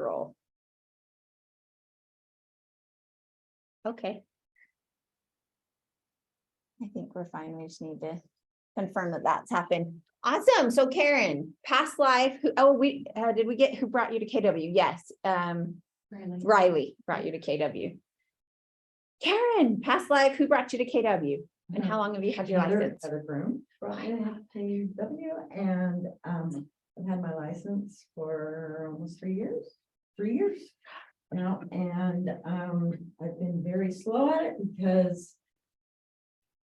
role. Okay. I think we're fine. We just need to confirm that that's happened. Awesome. So Karen, past life, did we get who brought you to KW? Yes. Riley brought you to KW. Karen, past life, who brought you to KW? And how long have you had your license? Heather Broom brought me to KW, and I've had my license for almost 3 years. 3 years now, and I've been very slow at it because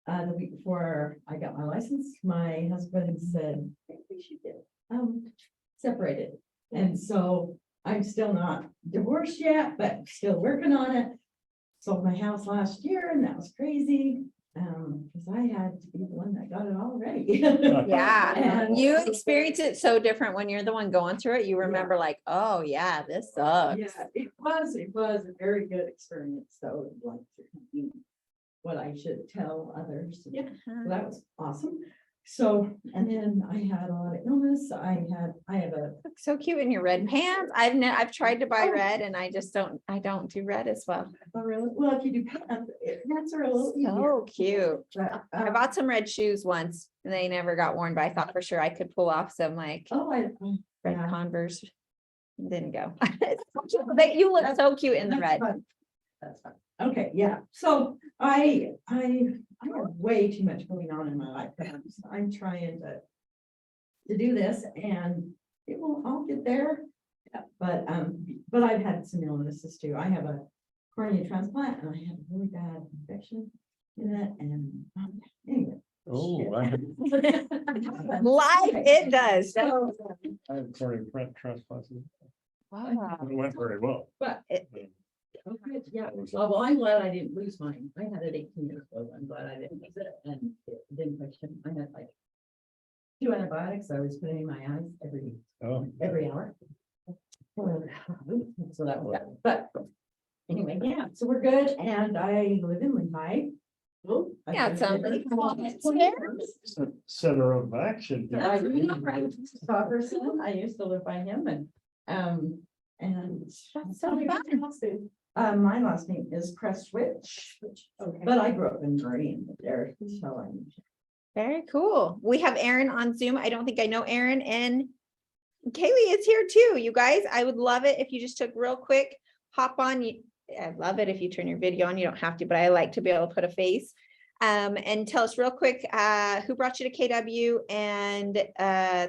the week before I got my license, my husband said, I think we should get separated. And so I'm still not divorced yet, but still working on it. Sold my house last year, and that was crazy. Because I had to be the one that got it all ready. Yeah, And you experience it so different when you're the one going through it. You remember like, oh yeah, this sucks. yeah, it was a very good experience, so like what I should tell others. Yeah. So that was awesome. So, and then I had a lot of illness. I have a, So cute in your red pants. I've tried to buy Oh. red and I don't do red as well. well, if you do pants, pants are a little easier. So cute. But, I bought some red shoes once and they never got worn, but I thought for sure I could pull off some like oh, red yeah. Converse. Didn't go. You look so cute in the That's red. fine. That's fine. Okay, yeah, so I have way too much going on in my life. I'm trying to do this, and I'll get there. But I've had some illnesses too. I have a cornea transplant, and I have a really bad infection in it, and anyway. Oh, Life, it does. So, I have corneal transplants. Wow. It went very well. but It- okay, yeah, well, I'm glad I didn't lose mine. I had it 18 years ago. I'm glad I didn't lose it, and it didn't question. I had like 2 antibiotics I was putting in my eyes every hour. So that was, but anyway, yeah, so we're good, and I live in Lehigh. Yeah, it sounds like Center of action. I used to live by him, and That's so fun. my last name is Prestwich, but I grew up in Marine there, so I'm. Very cool. We have Erin on Zoom. I don't think I know Erin, and Kaylee is here too. You guys, I would love it if you just took real quick, hop on. I'd love it if you turn your video on. You don't have to, but I like to be able to put a face. And tell us real quick, who brought you to KW, and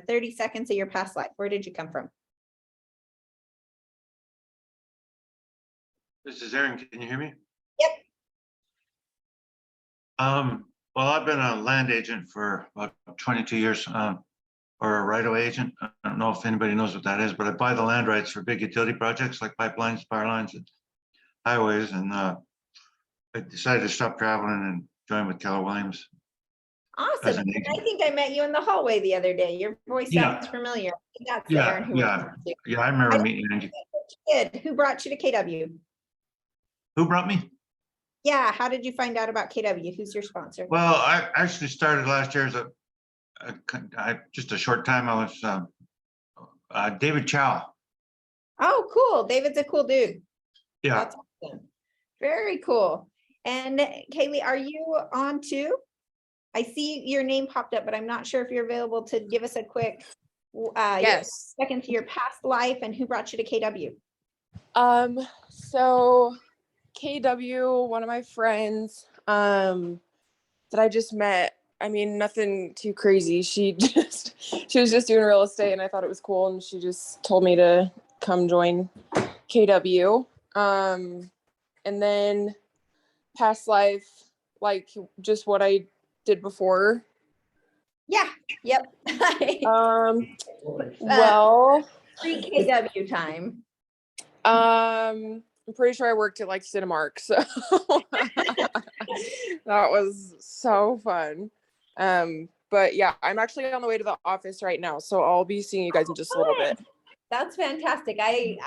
30 seconds of your past life. Where did you come from? This is Aaron. Can you hear me? Yep. Well, I've been a land agent for about 22 years, or a right-of-way agent. I don't know if anybody knows what that is, but I buy the land rights for big utility projects like pipelines, power lines, and highways. And I decided to stop traveling and join with Keller Williams. Awesome. As an agent. I think I met you in the hallway the other day. Your voice Yeah. sounds familiar. I think that's Yeah, Aaron who yeah. was with you. Yeah, I remember meeting Angie. Good. Who brought you to KW? Who brought me? Yeah, how did you find out about KW? Who's your sponsor? Well, I actually started last year as just a short time. I was David Chow. Oh, cool. David's a cool dude. Yeah, That's awesome. Very cool. And Kaylee, are you on too? I see your name popped up, but I'm not sure if you're available to give us a quick Yes. second to your past life and who brought you to KW. So KW, one of my friends, that I just met. I mean, nothing too crazy. She was just doing real estate and I thought it was cool. And she just told me to come join KW. And then past life, like just what I did before. Yeah. Yep. Well, Pre-KW time. I'm pretty sure I worked at like Cinemark, so that was so fun. But yeah, I'm actually on the way to the office right now, so I'll be seeing you guys in just a little bit. That's fantastic. I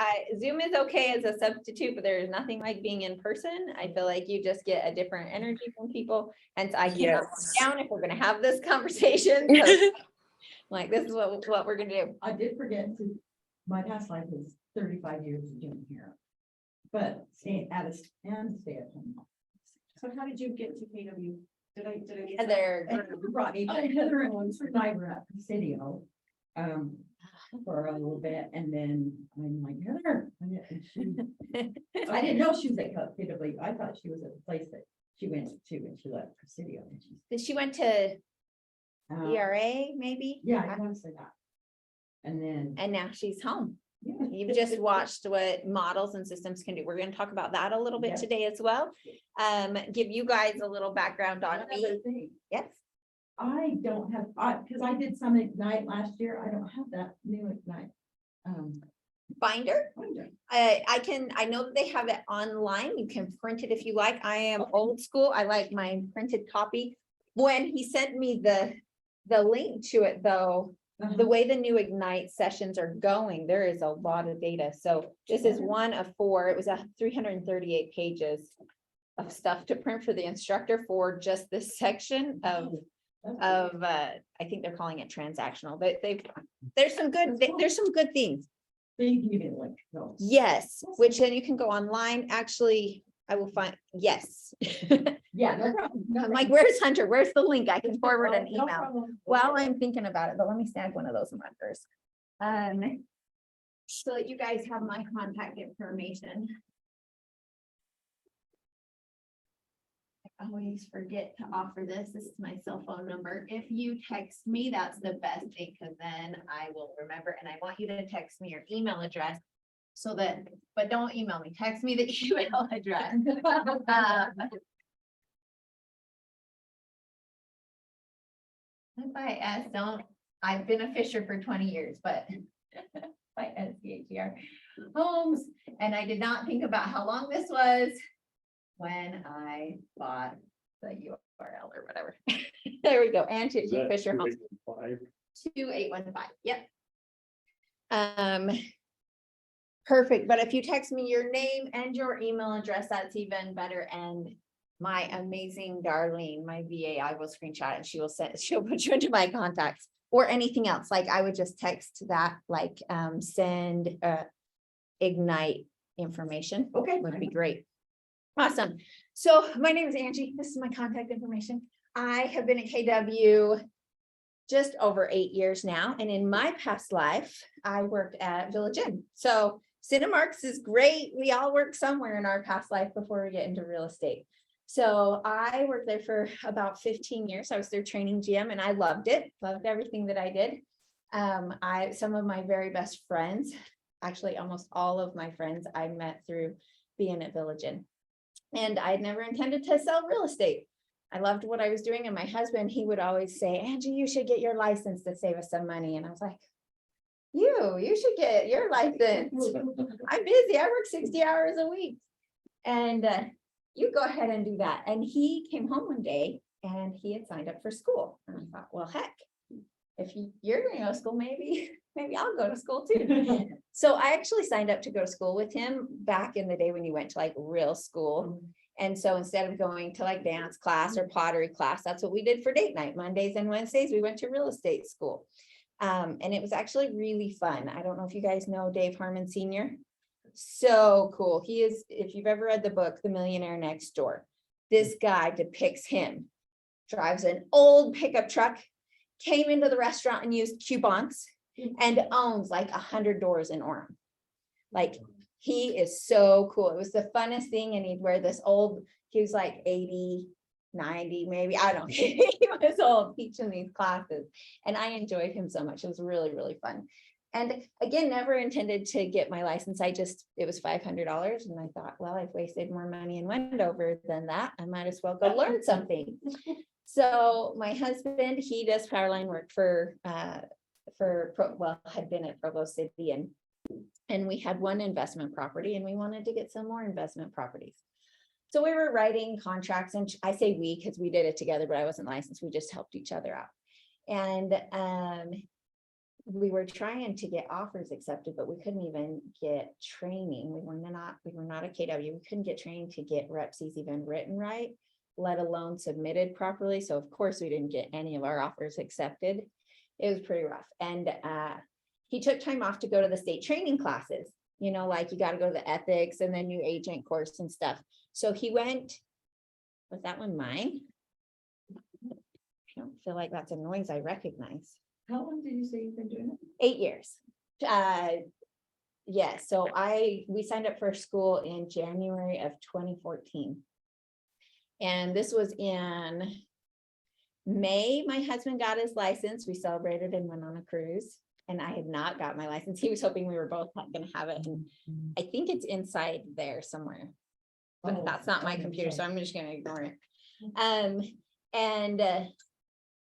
Zoom is okay as a substitute, but there is nothing like being in person. I feel like you just get a different energy from people. And so I can't Yes. down if we're going to have this conversation. So, like, this is what we're going to do. I did forget to, my past life was 35 years of doing hair. But stay at stay at home. So how did you get to KW? Did I? miss that? Heather, And Heather brought me, Heather and Survivor at Presidio, for a little bit, and then I'm like, Heather. And I didn't know she was at KW. I thought she was at the place that she went to when she left Presidio. And she's, she went to uh, ERA maybe? Yeah, I want to say that. And then, And now she's home. yeah. You've just watched what models and systems can do. We're going to talk about that a little bit Yes. today as well. Give you guys a little background on One me. other thing, Yes. I don't have, because I did some Ignite last year. I don't have that new Ignite. Binder. Binder. I know that they have it online. You can print it if you like. I am old school. I like my printed copy. When he sent me the link to it though, the way the new Ignite sessions are going, there is a lot of data. So this is one of 4. It was 338 pages of stuff to print for the instructor for just this section of I think they're calling it transactional, but there's some good things. They give me the link. No. Yes, which then you can go online. Actually, I will find, yes. Yeah, no problem. no I'm like, problem. where's Hunter? Where's the link? I can forward an No email. problem. While I'm thinking about it, but let me snag one of those markers. So that you guys have my contact information. I always forget to offer this. This is my cell phone number. If you text me, that's the best thing, because then I will remember, and I want you to text me your email address. So that, but don't email me, text me the email address. I've been a fisher for 20 years, but by SCHER homes, and I did not think about how long this was when I bought the URL or whatever. There we go, and Is that Fisher Homes. 285? 2815, yep. Perfect, but if you text me your name and your email address, that's even better, and my amazing Darlene, my VA, I will screenshot it and she'll put you into my contacts. Or anything else, like I would just text that, like send Ignite information. Okay. Would be great. Awesome. So my name is Angie. This is my contact information. I have been at KW just over 8 years now. And in my past life, I worked at Village Inn. So Cinemarks is great. We all work somewhere in our past life before we get into real estate. So I worked there for about 15 years. I was their training GM and I loved it. Loved everything that I did. Some of my very best friends, actually almost all of my friends I met through being at Village Inn. And I had never intended to sell real estate. I loved what I was doing. And my husband, he would always say, Angie, you should get your license to save us some money. And I was like, you should get your license. I'm busy. I work 60 hours a week. And you go ahead and do that. And he came home one day and he had signed up for school. And I thought, well, heck, if you're going to go to school, maybe I'll go to school too. So I actually signed up to go to school with him back in the day when you went to like real school. And so instead of going to like dance class or pottery class, that's what we did for date night. Mondays and Wednesdays, we went to real estate school. And it was actually really fun. I don't know if you guys know Dave Harmon Sr. So cool. He is, if you've ever read the book, The Millionaire Next Door, this guy depicts him, drives an old pickup truck, came into the restaurant and used coupons, and owns like 100 doors in Orem. Like, he is so cool. It was the funnest thing. And he'd wear this old, he was like 80, 90, maybe, I don't know. He was old teaching these classes. And I enjoyed him so much. It was really, really fun. And again, never intended to get my license. It was $500. And I thought, well, I've wasted more money in Wendover than that. I might as well go learn something. So my husband, he does power line work had been at Provo City, and we had one investment property and we wanted to get some more investment properties. So we were writing contracts, and I say we because we did it together, but I wasn't licensed. We just helped each other out. And we were trying to get offers accepted, but we couldn't even get training. We were not a KW. We couldn't get training to get REPCs even written right, let alone submitted properly. So of course we didn't get any of our offers accepted. It was pretty rough. And he took time off to go to the state training classes. you know, like you got to go to the ethics and then new agent course and stuff. So he went, was that one mine? I don't feel like that's a noise I recognize. How long did you say you've been doing it? 8 years. Yeah, so we signed up for school in January of 2014. And this was in May. My husband got his license. We celebrated and went on a cruise. And I had not got my license. He was hoping we were both going to have it. And I think it's inside there somewhere. But Oh, that's not my okay. computer, so I'm just going to ignore it.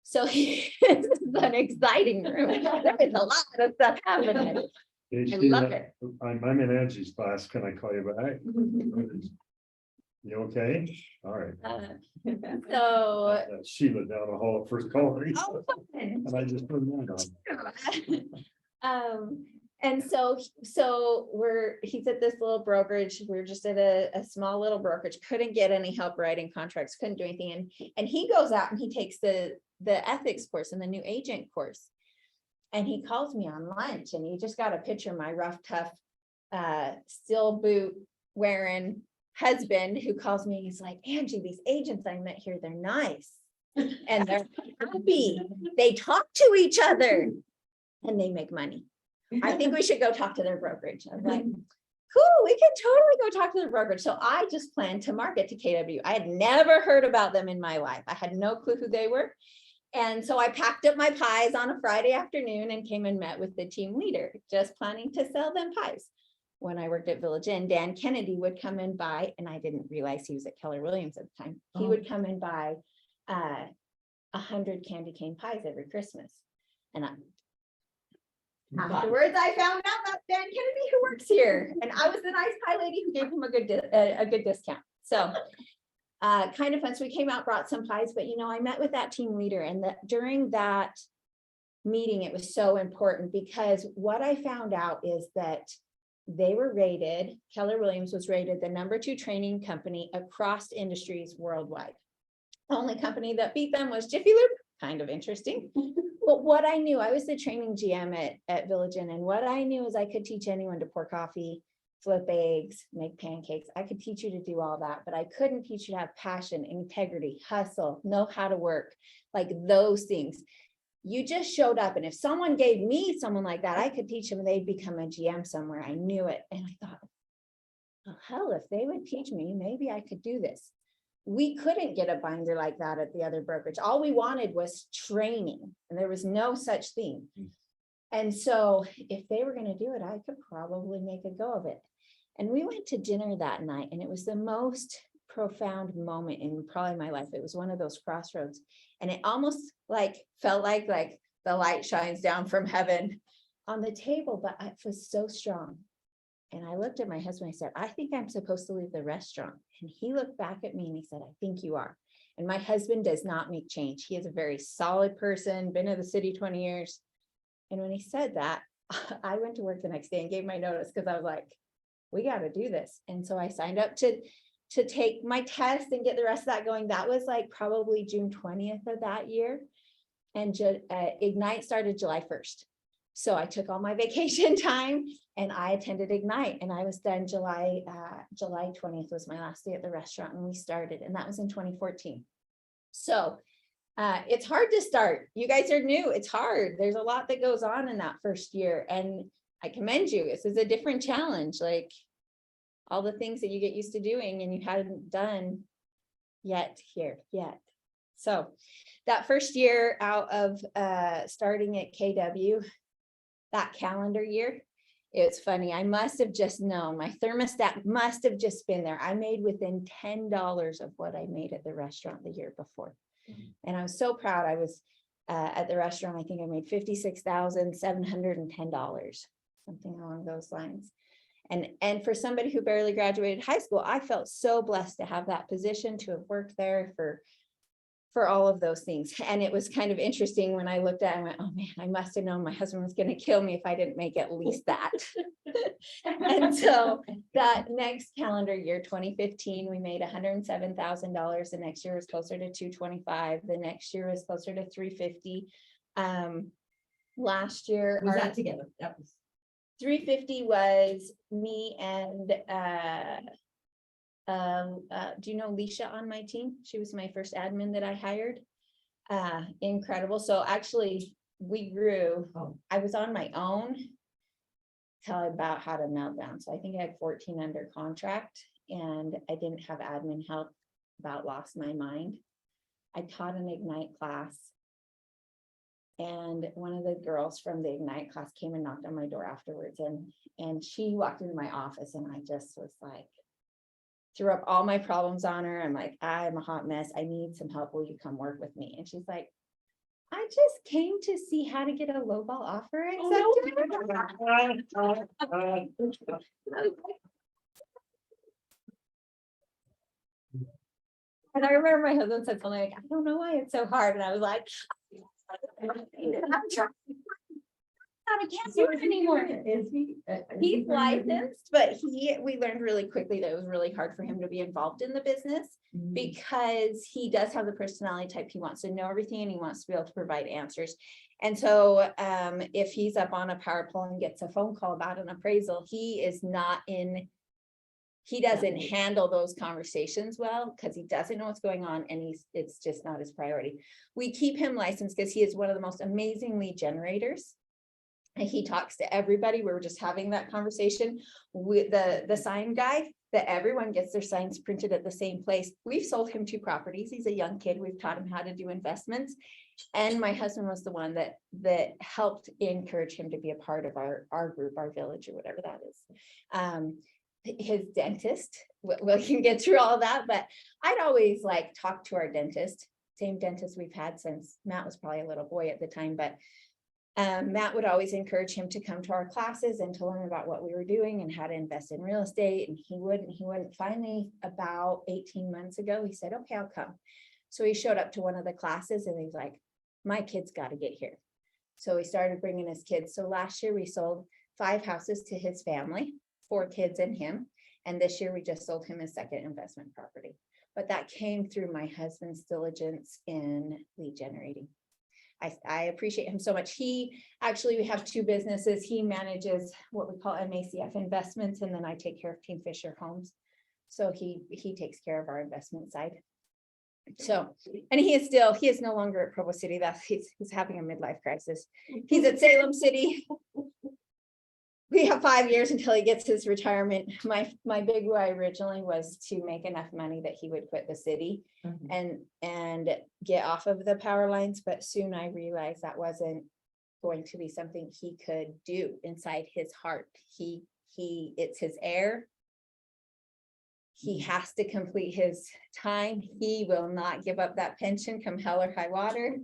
So it's an exciting room. There's a lot of stuff happening. Hey, I Sheila, love it. I'm in Angie's class. Can I call you back? You okay? All right. So. Sheila down the hall at First Colony. Oh, fun. And I just put mine on. And so he's at this little brokerage. We're just at a small little brokerage, couldn't get any help writing contracts, couldn't do anything. And he goes out and he takes the ethics course and the new agent course. And he calls me on lunch and he just got a picture of my rough, tough, steel boot wearing husband who calls me. He's like, Angie, these agents I met here, they're nice. And they're happy. They talk to each other and they make money. I think we should go talk to their brokerage. I'm like, cool, we can totally go talk to their brokerage. So I just planned to market to KW. I had never heard about them in my life. I had no clue who they were. And so I packed up my pies on a Friday afternoon and came and met with the team leader, just planning to sell them pies. When I worked at Village Inn, Dan Kennedy would come and buy, and I didn't realize he was at Keller Williams at the time. He would come and buy 100 candy cane pies every Christmas. And afterwards, I found out about Dan Kennedy who works here, and I was the nice pie lady who gave him a good discount. So kind of fun. So we came out, brought some pies, but I met with that team leader, and during that meeting, it was so important because what I found out is that they were rated, Keller Williams was rated the #2 training company across industries worldwide. The only company that beat them was Jiffy Lube, kind of interesting. But what I knew, I was the training GM at Village Inn, and what I knew is I could teach anyone to pour coffee, flip eggs, make pancakes. I could teach you to do all that, but I couldn't teach you to have passion, integrity, hustle, know how to work, like those things. You just showed up, and if someone gave me someone like that, I could teach them and they'd become a GM somewhere. I knew it. And I thought, oh, hell, if they would teach me, maybe I could do this. We couldn't get a binder like that at the other brokerage. All we wanted was training, and there was no such thing. And so if they were going to do it, I could probably make a go of it. And we went to dinner that night, and it was the most profound moment in probably my life. It was one of those crossroads, and it almost felt like the light shines down from heaven on the table, but it was so strong. And I looked at my husband, I said, I think I'm supposed to leave the restaurant. And he looked back at me and he said, I think you are. And my husband does not make change. He is a very solid person, been in the city 20 years. And when he said that, I went to work the next day and gave my notice because I was like, we got to do this. And so I signed up to take my test and get the rest of that going. That was probably June 20th of that year. And Ignite started July 1st. So I took all my vacation time and I attended Ignite, and I was done July 20th was my last day at the restaurant, and we started, and that was in 2014. So it's hard to start. You guys are new. It's hard. There's a lot that goes on in that first year, and I commend you. This is a different challenge, like all the things that you get used to doing and you hadn't done yet. So that first year out of starting at KW, that calendar year, it's funny. I must have just known, my thermostat must have just been there. I made within $10 of what I made at the restaurant the year before. And I was so proud. I was at the restaurant, I think I made $56,710, something along those lines. And for somebody who barely graduated high school, I felt so blessed to have that position, to have worked there for all of those things. And it was kind of interesting when I looked at it, I went, oh man, I must have known my husband was going to kill me if I didn't make at least that. And so that next calendar year, 2015, we made $107,000. The next year was closer to 225. The next year was closer to 350. Last year, Was that together? That was 350 was me and, do you know Leisha on my team? She was my first admin that I hired. Incredible. So actually, we grew, Oh. I was on my own till I about had a meltdown. So I think I had 14 under contract and I didn't have admin help, about lost my mind. I taught an Ignite class. And one of the girls from the Ignite class came and knocked on my door afterwards, and she walked into my office and I just was like, threw up all my problems on her. I'm like, I'm a hot mess. I need some help. Will you come work with me? And she's like, I just came to see how to get a lowball offer accepted. And I remember my husband said something like, I don't know why it's so hard. And I was like, I'm trying. I can't do it anymore. Is he? He's licensed, but we learned really quickly that it was really hard for him to be involved in the business because he does have the personality type. He wants to know everything and he wants to be able to provide answers. And so if he's up on a power pole and gets a phone call about an appraisal, he doesn't handle those conversations well because he doesn't know what's going on and it's just not his priority. We keep him licensed because he is one of the most amazing lead generators. And he talks to everybody. We were just having that conversation with the sign guy, that everyone gets their signs printed at the same place. We've sold him 2 properties. He's a young kid. We've taught him how to do investments. And my husband was the one that helped encourage him to be a part of our group, our village, or whatever that is. His dentist, we can get through all that, but I'd always like talk to our dentist, same dentist we've had since Matt was probably a little boy at the time, but Matt would always encourage him to come to our classes and to learn about what we were doing and how to invest in real estate. And he wouldn't. Finally, about 18 months ago, he said, okay, I'll come. So he showed up to one of the classes and he's like, my kid's got to get here. So he started bringing his kids. So last year we sold 5 houses to his family, 4 kids and him. And this year we just sold him his second investment property. But that came through my husband's diligence in lead generating. I appreciate him so much. We have 2 businesses. He manages what we call MACF investments, and then I take care of Kingfisher Homes. So he takes care of our investment side. So, and he is no longer at Provo City. He's having a midlife crisis. He's at Salem City. We have 5 years until he gets his retirement. My big why originally was to make enough money that he would quit the city and get off of the power lines. But soon I realized that wasn't going to be something he could do inside his heart. It's his air. He has to complete his time. He will not give up that pension come hell or high water.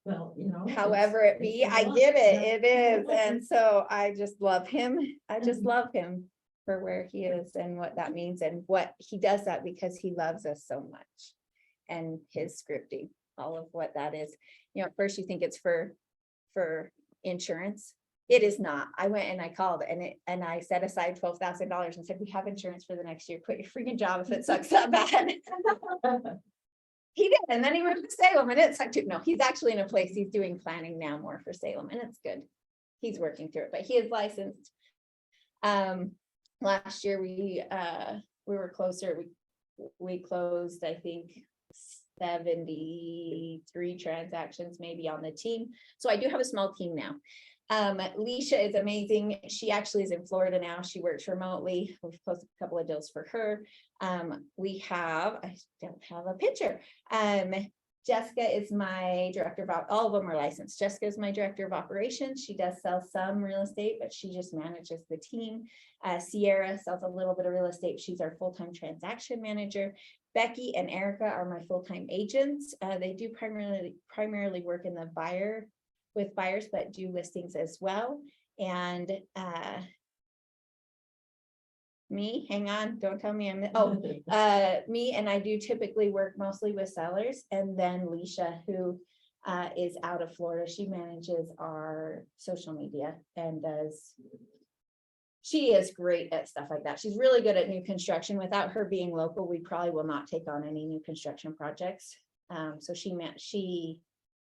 Well, However it be, I get it, it is. And so I just love him. I just love him for where he is and what that means and what he does that because he loves us so much. And his scripting, all of what that is. At first you think it's for insurance. It is not. I went and I called and I set aside $12,000 and said, we have insurance for the next year. Quit your freaking job if it sucks that bad. He did, and then he moved to Salem, and it sucked too. No, he's actually in a place he's doing planning now more for Salem, and it's good. He's working through it, but he is licensed. Last year we were closer. We closed, I think, 73 transactions maybe on the team. So I do have a small team now. Leisha is amazing. She actually is in Florida now. She works remotely. We've closed a couple of deals for her. I don't have a picture. Jessica is my director of, all of them are licensed. Jessica is my director of operations. She does sell some real estate, but she just manages the team. Sierra sells a little bit of real estate. She's our full-time transaction manager. Becky and Erica are my full-time agents. They do primarily work in the with buyers, but do listings as well. And me, hang on, don't tell me me and I do typically work mostly with sellers. And then Leisha, who is out of Florida, she manages our social media and she is great at stuff like that. She's really good at new construction. Without her being local, we probably will not take on any new construction projects. So she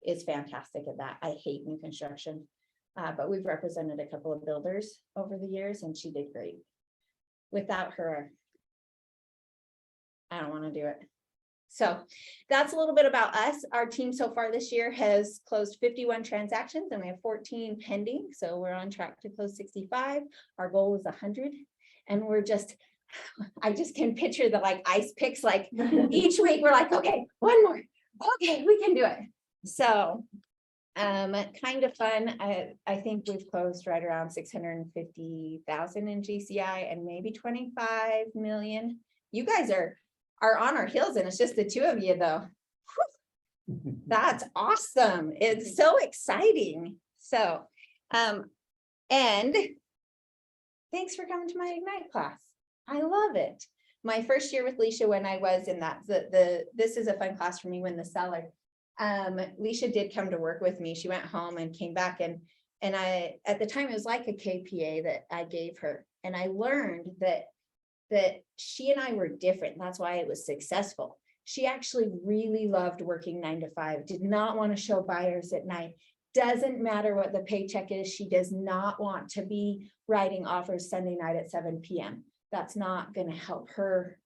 is fantastic at that. I hate new construction. But we've represented a couple of builders over the years and she did great. Without her, I don't want to do it. So that's a little bit about us. Our team so far this year has closed 51 transactions and we have 14 pending. So we're on track to close 65. Our goal is 100. And we're just, I just can picture the like ice picks, like each week we're like, okay, one more. Okay, we can do it. So kind of fun. I think we've closed right around 650,000 in GCI and maybe 25 million. You guys are on our heels and it's just the two of you though. Whew, that's awesome. It's so exciting. So, and thanks for coming to my Ignite class. I love it. My first year with Leisha when I was in that, this is a fun class for me when the seller, Leisha did come to work with me. She went home and came back and I, at the time it was like a KPA that I gave her. And I learned that she and I were different. That's why it was successful. She actually really loved working 9 to 5, did not want to show buyers at night. Doesn't matter what the paycheck is. She does not want to be writing offers Sunday night at 7 p.m. That's not going to help her.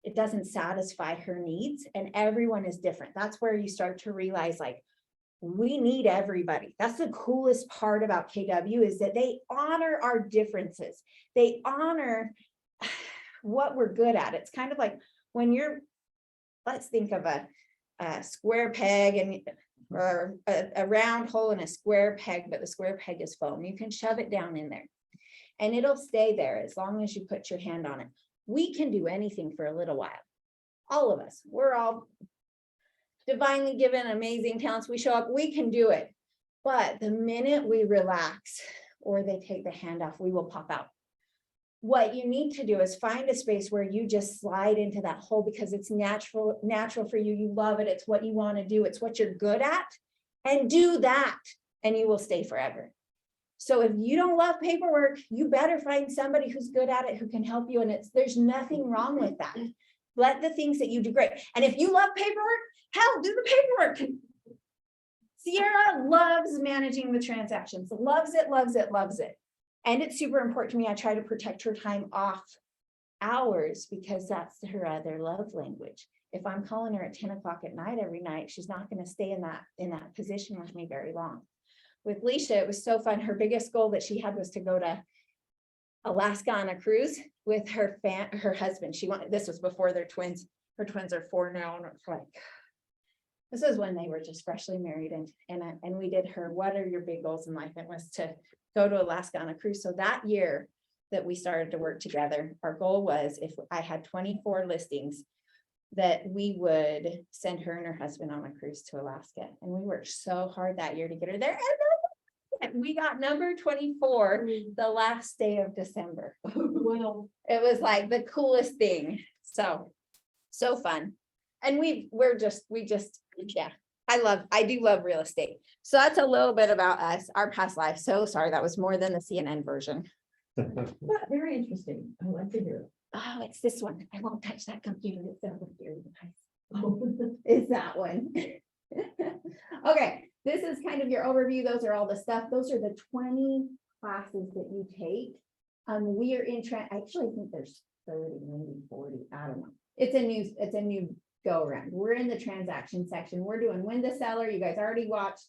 It doesn't satisfy her needs and everyone is different. That's where you start to realize like, we need everybody. That's the coolest part about KW is that they honor our differences. They honor what we're good at. It's kind of like when you're, let's think of a square peg and or a round hole in a square peg, but the square peg is foam. You can shove it down in there and it'll stay there as long as you put your hand on it. We can do anything for a little while. All of us, we're all divinely given amazing talents. We show up, we can do it. But the minute we relax or they take the hand off, we will pop out. What you need to do is find a space where you just slide into that hole because it's natural for you. You love it. It's what you want to do. It's what you're good at. And do that and you will stay forever. So if you don't love paperwork, you better find somebody who's good at it, who can help you. And there's nothing wrong with that. Let the things that you do great. And if you love paperwork, hell, do the paperwork. Sierra loves managing the transactions, loves it, loves it, loves it. And it's super important to me. I try to protect her time off hours because that's her other love language. If I'm calling her at 10 o'clock at night every night, she's not going to stay in that position with me very long. With Leisha, it was so fun. Her biggest goal that she had was to go to Alaska on a cruise with her husband. She wanted, this was before their twins. Her twins are 4 now. And it's like, this is when they were just freshly married. And we did her, what are your big goals in life? It was to go to Alaska on a cruise. So that year that we started to work together, our goal was if I had 24 listings, that we would send her and her husband on a cruise to Alaska. And we worked so hard that year to get her there. And we got number 24 the last day of December. Well, It was like the coolest thing. So fun. And we just, yeah, I do love real estate. So that's a little bit about us, our past life. So sorry, that was more than the CNN version. But very interesting. I like to hear Oh, it's this one. I won't touch that computer. It's over here. it. Is that one. Okay, this is kind of your overview. Those are all the stuff. Those are the 20 classes that you take. We are in I actually think there's 30, maybe 40. I don't know. It's a new go around. We're in the transaction section. We're doing win the seller. You guys already watched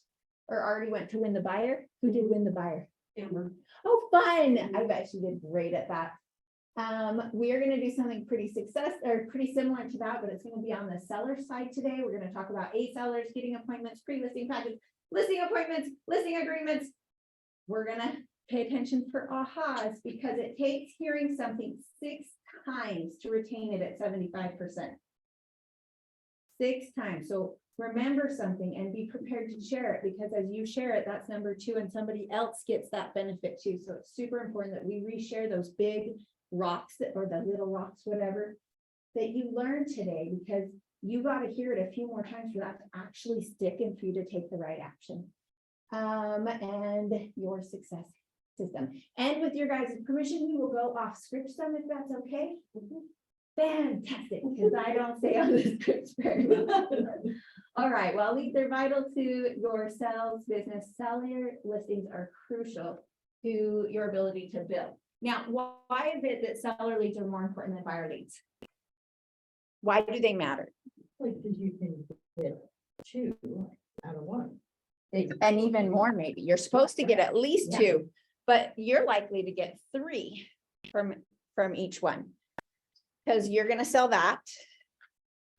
or already went to win the buyer. Who did win the buyer? Amber. Oh, fun. I bet she did great at that. We are going to do something pretty similar to that, but it's going to be on the seller side today. We're going to talk about sellers, getting appointments, pre-listing packages, listing appointments, listing agreements. We're going to pay attention for ahas because it takes hearing something 6 times to retain it at 75%. 6 times. So remember something and be prepared to share it because as you share it, that's number 2 and somebody else gets that benefit too. So it's super important that we reshare those big rocks or the little rocks, whatever that you learned today, because you got to hear it a few more times for that to actually stick and for you to take the right action. And your success system. And with your guys' permission, we will go off script some if that's okay. Fantastic, because I don't stay on the script very well. All right, well, leads are vital to your sales business. Seller listings are crucial to your ability to build. Now, why is it that seller leads are more important than buyer leads? Why do they matter? Because you can get 2 out of 1. And even more, maybe. You're supposed to get at least Yeah. 2, but you're likely to get 3 from each one. Because you're gonna sell that.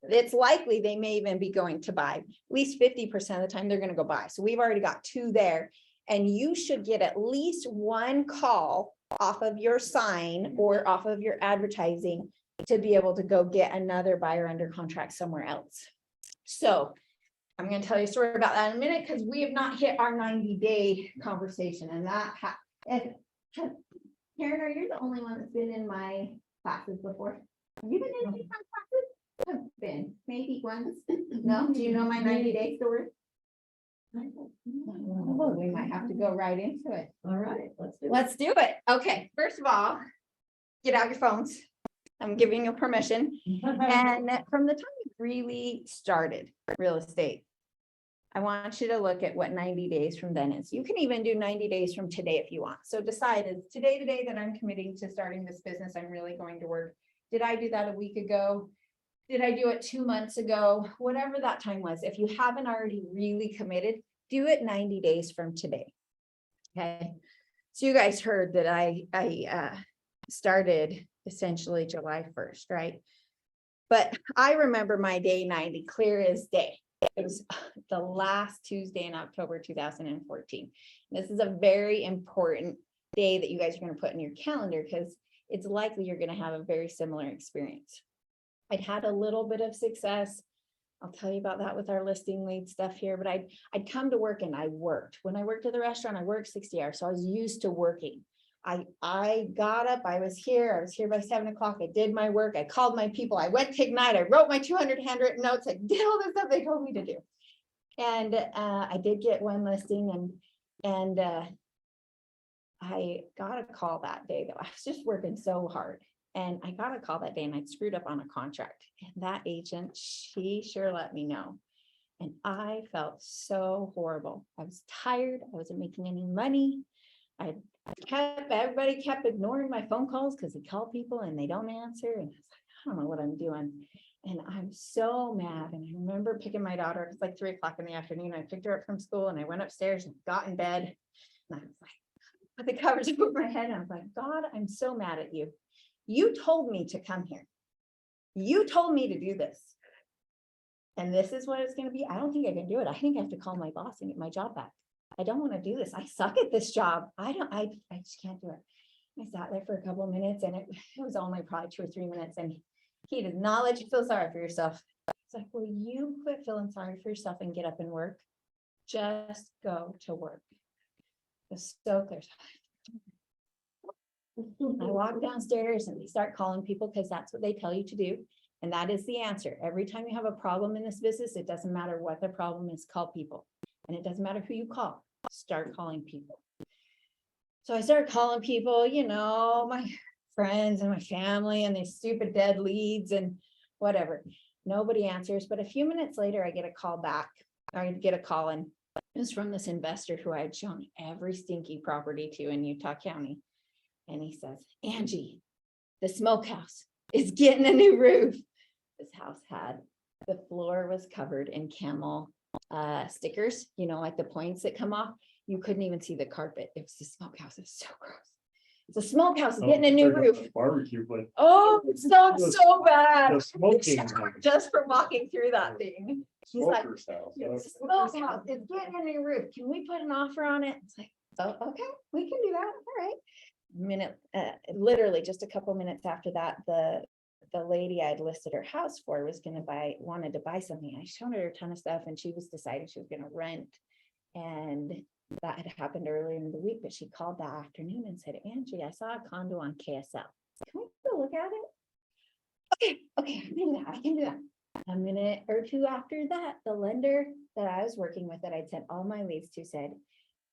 It's likely they may even be going to buy. At least 50% of the time they're gonna go buy. So we've already got 2 there. And you should get at least 1 call off of your sign or off of your advertising to be able to go get another buyer under contract somewhere else. So I'm gonna tell you a story about that in a minute, because we have not hit our 90-day conversation, and that Karen, are you the only one that's been in my classes before? Have you been in any of my classes? I've been, maybe once. No, do you know my 90-day story? Oh, we might have to go right into it. All right, let's do it. Let's do it. Okay, first of all, get out your phones. I'm giving you permission. And from the time you really started real estate, I want you to look at what 90 days from then is. You can even do 90 days from today if you want. So decide, is today the day that I'm committing to starting this business? I'm really going to work. Did I do that a week ago? Did I do it 2 months ago? Whatever that time was, if you haven't already really committed, do it 90 days from today. Okay. So you guys heard that I started essentially July 1st, right? But I remember my day 90 clear as day. It was the last Tuesday in October 2014. This is a very important day that you guys are going to put in your calendar, because it's likely you're going to have a very similar experience. I'd had a little bit of success. I'll tell you about that with our listing lead stuff here, but I'd come to work and I worked. When I worked at the restaurant, I worked 60 hours. So I was used to working. I got up, I was here by 7 o'clock. I did my work. I called my people. I went to Ignite. I wrote my 200 handwritten notes. I did all the stuff they told me to do. And I did get one listing, and I got a call that day though. I was just working so hard. And I got a call that day and I'd screwed up on a contract. And that agent, she sure let me know. And I felt so horrible. I was tired. I wasn't making any money. Everybody kept ignoring my phone calls because they call people and they don't answer. And I was like, I don't know what I'm doing. And I'm so mad. And I remember picking my daughter. It was like 3 o'clock in the afternoon. I picked her up from school and I went upstairs and got in bed. And I was like, put the covers over my head. And I was like, God, I'm so mad at you. You told me to come here. You told me to do this. And this is what it's going to be. I don't think I can do it. I think I have to call my boss and get my job back. I don't want to do this. I suck at this job. I just can't do it. I sat there for a couple of minutes, and it was only probably 2 or 3 minutes. And he did not let you feel sorry for yourself. It's like, will you quit feeling sorry for yourself and get up and work? Just go to work. It's so clear. I walk downstairs and they start calling people, because that's what they tell you to do. And that is the answer. Every time you have a problem in this business, it doesn't matter what the problem is, call people. And it doesn't matter who you call, start calling people. So I started calling people, my friends and my family, and these stupid dead leads and whatever. Nobody answers. But a few minutes later, I get a call back. I get a call, and it was from this investor who I had shown every stinky property to in Utah County. And he says, Angie, the smokehouse is getting a new roof. This house the floor was covered in camel stickers, like the points that come off. You couldn't even see the carpet. It was the smokehouse. It's so gross. The smokehouse is getting a new roof. Barbecue, but Oh, it sounds so bad. the smoking. Just for walking through that thing. He's like, Smoker's house. the smokehouse is getting a new roof. Can we put an offer on it? It's like, oh, okay, we can do that. All right. Literally just a couple minutes after that, the lady I'd listed her house for wanted to buy something. I showed her a ton of stuff, and she was deciding she was going to rent. And that had happened earlier in the week, but she called that afternoon and said, Angie, I saw a condo on KSL. Can we go look at it? Okay, I can do that. A minute or two after that, the lender that I was working with, that I'd sent all my leads to, said,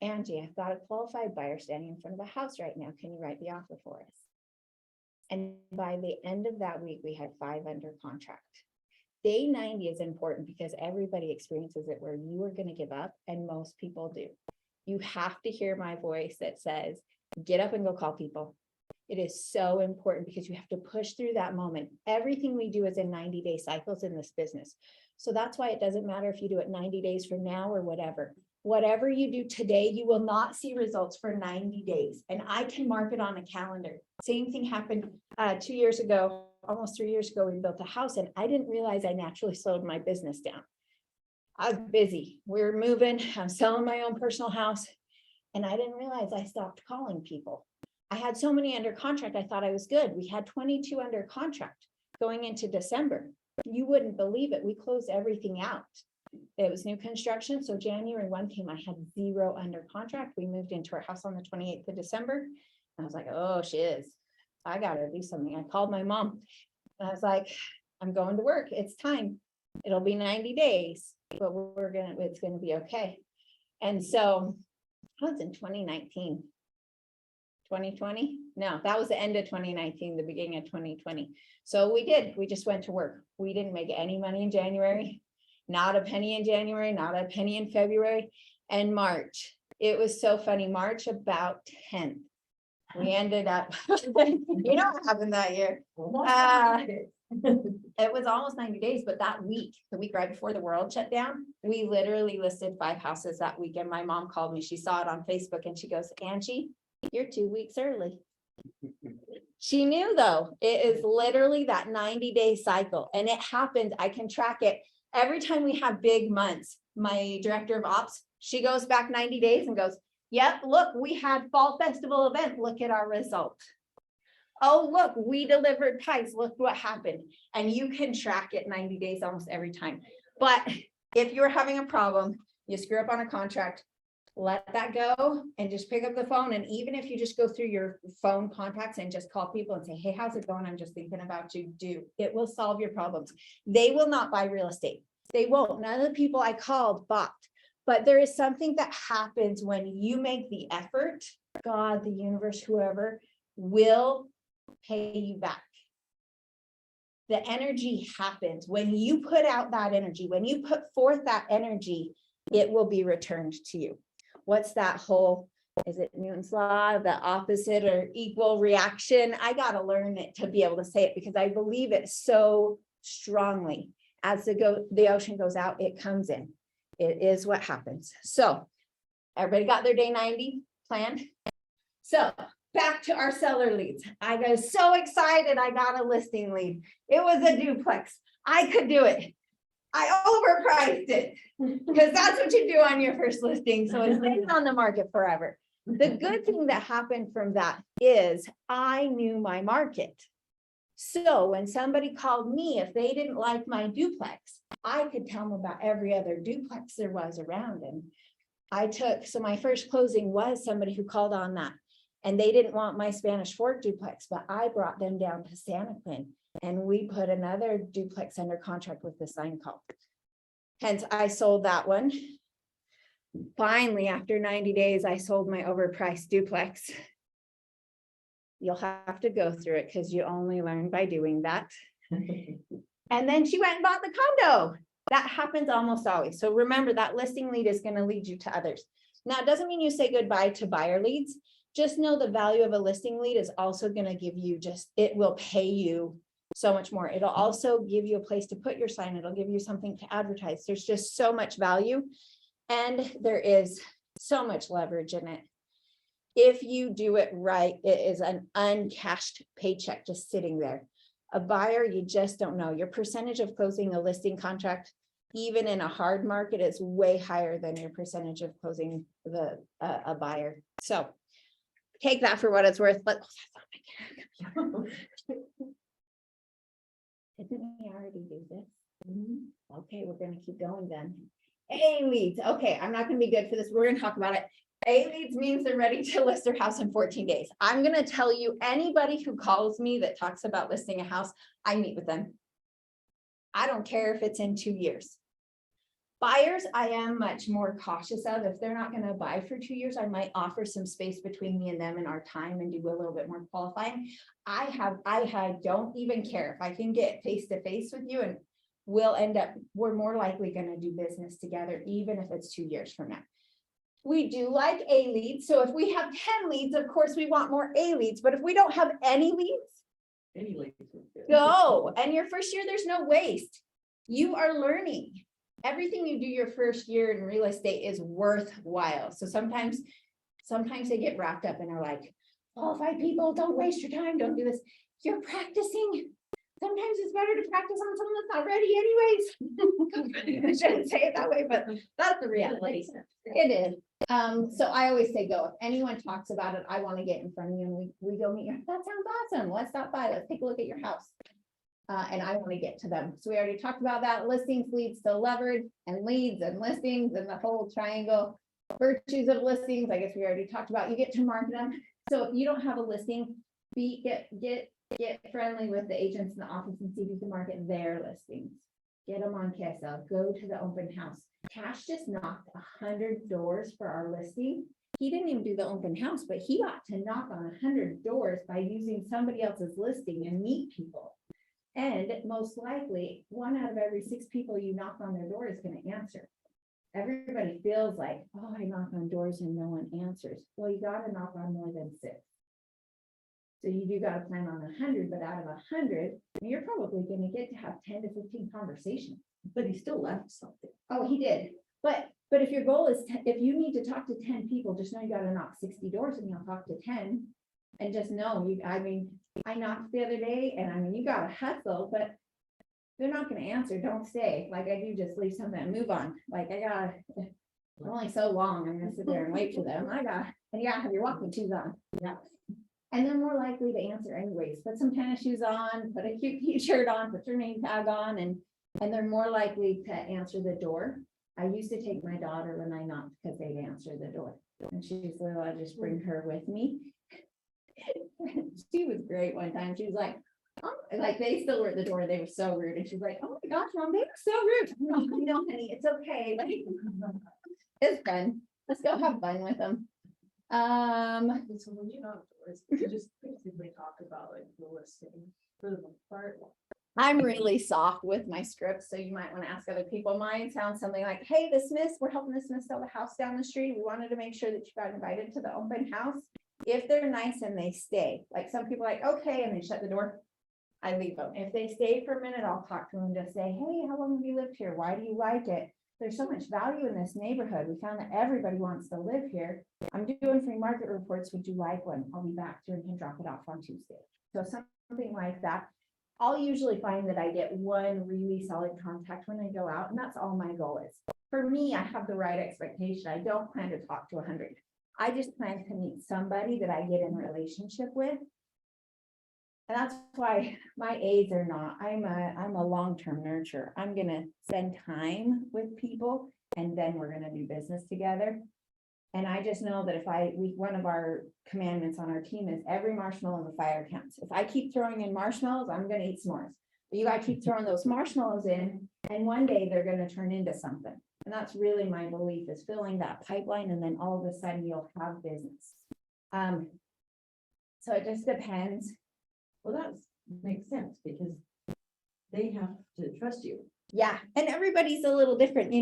Angie, I've got a qualified buyer standing in front of the house right now. Can you write the offer for us? And by the end of that week, we had 5 under contract. day 90 is important because everybody experiences it where you are going to give up, and most people do. You have to hear my voice that says, get up and go call people. It is so important because you have to push through that moment. Everything we do is in 90-day cycles in this business. So that's why it doesn't matter if you do it 90 days from now or whatever. Whatever you do today, you will not see results for 90 days. And I can mark it on a calendar. Same thing happened 2 years ago, almost 3 years ago, we built a house and I didn't realize I naturally slowed my business down. I was busy. We were moving. I'm selling my own personal house. And I didn't realize I stopped calling people. I had so many under contract. I thought I was good. We had 22 under contract going into December. You wouldn't believe it. We closed everything out. It was new construction. So January 1 came, I had 0 under contract. We moved into our house on the 28th of December. And I was like, oh, shiz, I got to do something. I called my mom. And I was like, I'm going to work. It's time. It'll be 90 days, but it's going to be okay. And so I was in 2019. 2020? No, that was the end of 2019, the beginning of 2020. So we just went to work. We didn't make any money in January, not a penny in January, not a penny in February, and March. It was so funny. March about 10th. We ended up, you know what happened that year. It was almost 90 days, but that week, the week right before the world shut down, we literally listed 5 houses that weekend. My mom called me. She saw it on Facebook and she goes, Angie, you're 2 weeks early. She knew though, it is literally that 90-day cycle and it happens. I can track it every time we have big months. My director of ops, she goes back 90 days and goes, yep, look, we had fall festival event. Look at our result. Oh, look, we delivered pies. Look what happened. And you can track it 90 days almost every time. But if you're having a problem, you screw up on a contract, let that go and just pick up the phone. And even if you just go through your phone contacts and just call people and say, hey, how's it going? I'm just thinking about you. It will solve your problems. They will not buy real estate. They won't. None of the people I called bought. But there is something that happens when you make the effort. God, the universe, whoever will pay you back. The energy happens when you put out that energy, when you put forth that energy, it will be returned to you. What's that whole, is it Newton's law, the opposite or equal reaction? I got to learn it to be able to say it because I believe it so strongly. As the ocean goes out, it comes in. It is what happens. So everybody got their day 90 planned. So back to our seller leads. I was so excited. I got a listing lead. It was a duplex. I could do it. I overpriced it because that's what you do on your first listing. So it's been on the market forever. The good thing that happened from that is I knew my market. So when somebody called me, if they didn't like my duplex, I could tell them about every other duplex there was around. And so my first closing was somebody who called on that. And they didn't want my Spanish Fork duplex, but I brought them down to Santa Quin and we put another duplex under contract with the sign call. Hence, I sold that one. Finally, after 90 days, I sold my overpriced duplex. You'll have to go through it because you only learn by doing that. And then she went and bought the condo. That happens almost always. So remember that listing lead is going to lead you to others. Now, it doesn't mean you say goodbye to buyer leads. Just know the value of a listing lead is also going to give you it will pay you so much more. It'll also give you a place to put your sign. It'll give you something to advertise. There's just so much value and there is so much leverage in it. If you do it right, it is an uncashed paycheck just sitting there. A buyer, you just don't know. Your percentage of closing a listing contract, even in a hard market, is way higher than your percentage of closing a buyer. So take that for what it's worth. But didn't we already do this? Okay, we're going to keep going then. A leads. Okay, I'm not going to be good for this. We're going to talk about it. A leads means they're ready to list their house in 14 days. I'm going to tell you, anybody who calls me that talks about listing a house, I meet with them. I don't care if it's in 2 years. Buyers, I am much more cautious of. If they're not going to buy for 2 years, I might offer some space between me and them and our time and do a little bit more qualifying. I don't even care if I can get face to face with you and we're more likely gonna do business together, even if it's 2 years from now. We do like A leads, so if we have 10 leads, of course, we want more A leads, but if we don't have any leads, Any ladies would do. go. And your first year, there's no waste. You are learning. Everything you do your first year in real estate is worthwhile. So sometimes they get wrapped up and are like, qualified people, don't waste your time, don't do this. You're practicing. Sometimes it's better to practice on someone that's not ready anyways. I shouldn't say it that way, but that's the reality. It is. So I always say go. If anyone talks about it, I want to get in front of you and we go meet you. That sounds awesome. Let's stop by. Let's take a look at your house. And I want to get to them. So we already talked about that. Listings, leads, still levered, and leads and listings and the whole triangle. Virtues of listings, I guess we already talked about. You get to market them. So if you don't have a listing, get friendly with the agents in the office and see if you can market their listings. Get them on KSL, go to the open house. Cash just knocked 100 doors for our listing. He didn't even do the open house, but he got to knock on 100 doors by using somebody else's listing and meet people. And most likely, 1 out of every 6 people you knock on their door is going to answer. Everybody feels like, oh, I knock on doors and no one answers. Well, you got to knock on more than 6. So you do got to plan on 100, but out of 100, you're probably going to get to have 10 to 15 conversations. But he still left something. Oh, he did. But if your goal is, if you need to talk to 10 people, just know you got to knock 60 doors and you'll talk to 10. And just know, I knocked the other day and you got to hustle, but they're not going to answer. Don't stay. Like I do, just leave something and move on. Like I'm only so long. I'm going to sit there and wait for them. And you gotta have your walking shoes on. Yeah. And they're more likely to answer anyways. Put some tennis shoes on, put a cute t-shirt on, put your name tag on, and they're more likely to answer the door. I used to take my daughter when I knocked because they'd answer the door. And she's little, I just bring her with me. She was great one time. She was like, oh, like they still were at the door. They were so rude. And she's like, oh my gosh, Mom, they were so rude. Oh, no, honey, it's okay. Like, it's fun. Let's go have fun with them. So when you knock doors, you just basically talk about like the listing for the most part. I'm really soft with my scripts, so you might want to ask other people. Mine sounds something like, hey, the Smiths, we're helping the Smiths sell the house down the street. We wanted to make sure that you got invited to the open house. If they're nice and they stay, like some people are like, okay, and they shut the door, I leave them. If they stay for a minute, I'll talk to them and just say, hey, how long have you lived here? Why do you like it? There's so much value in this neighborhood. We found that everybody wants to live here. I'm doing free market reports. Would you like one? I'll be back so we can drop it off on Tuesday. So something like that. I'll usually find that I get one really solid contact when I go out, and that's all my goal is. For me, I have the right expectation. I don't plan to talk to 100. I just plan to meet somebody that I get in relationship with. And that's why my aides are not, I'm a long-term nurturer. I'm gonna spend time with people and then we're gonna do business together. And I just know that one of our commandments on our team is every marshmallow in the fire counts. If I keep throwing in marshmallows, I'm gonna eat s'mores. But you gotta keep throwing those marshmallows in, and one day they're gonna turn into something. And that's really my belief, is filling that pipeline, and then all of a sudden you'll have business. So it just depends. Well, that makes sense because they have to trust you. Yeah, and everybody's a little different,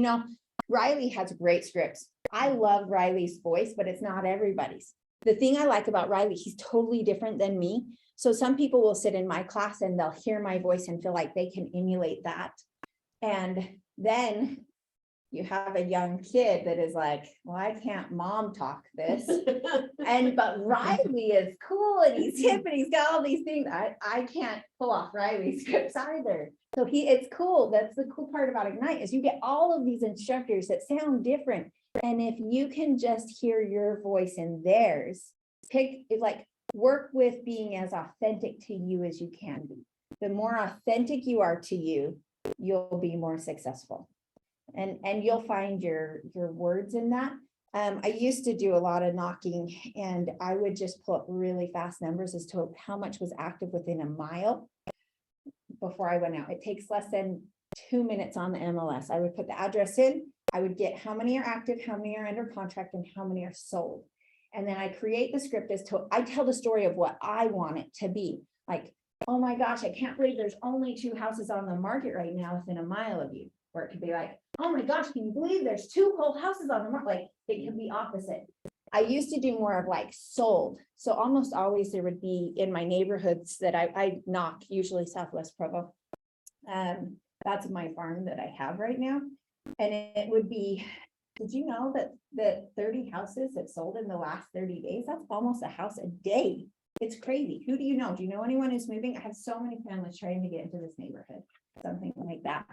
Riley has great scripts. I love Riley's voice, but it's not everybody's. The thing I like about Riley, he's totally different than me. So some people will sit in my class and they'll hear my voice and feel like they can emulate that. And then you have a young kid that is like, well, I can't mom talk this. But Riley is cool and he's hip and he's got all these things. I can't pull off Riley's scripts either. So it's cool. That's the cool part about Ignite, is you get all of these instructors that sound different. And if you can just hear your voice and theirs, work with being as authentic to you as you can be. The more authentic you are to you, you'll be more successful. And you'll find your words in that. I used to do a lot of knocking, and I would just pull up really fast numbers as to how much was active within a mile before I went out. It takes less than 2 minutes on the MLS. I would put the address in, I would get how many are active, how many are under contract, and how many are sold. And then I create the script I tell the story of what I want it to be. Like, oh my gosh, I can't believe there's only 2 houses on the market right now within a mile of you. Or it could be like, oh my gosh, can you believe there's 2 whole houses on the market? Like, it can be opposite. I used to do more of like sold. So almost always there would be in my neighborhoods that I knock, usually Southwest Provo. That's my farm that I have right now. And it would be, did you know that 30 houses that sold in the last 30 days, that's almost a house a day. It's crazy. Who do you know? Do you know anyone who's moving? I have so many families trying to get into this neighborhood, something like that.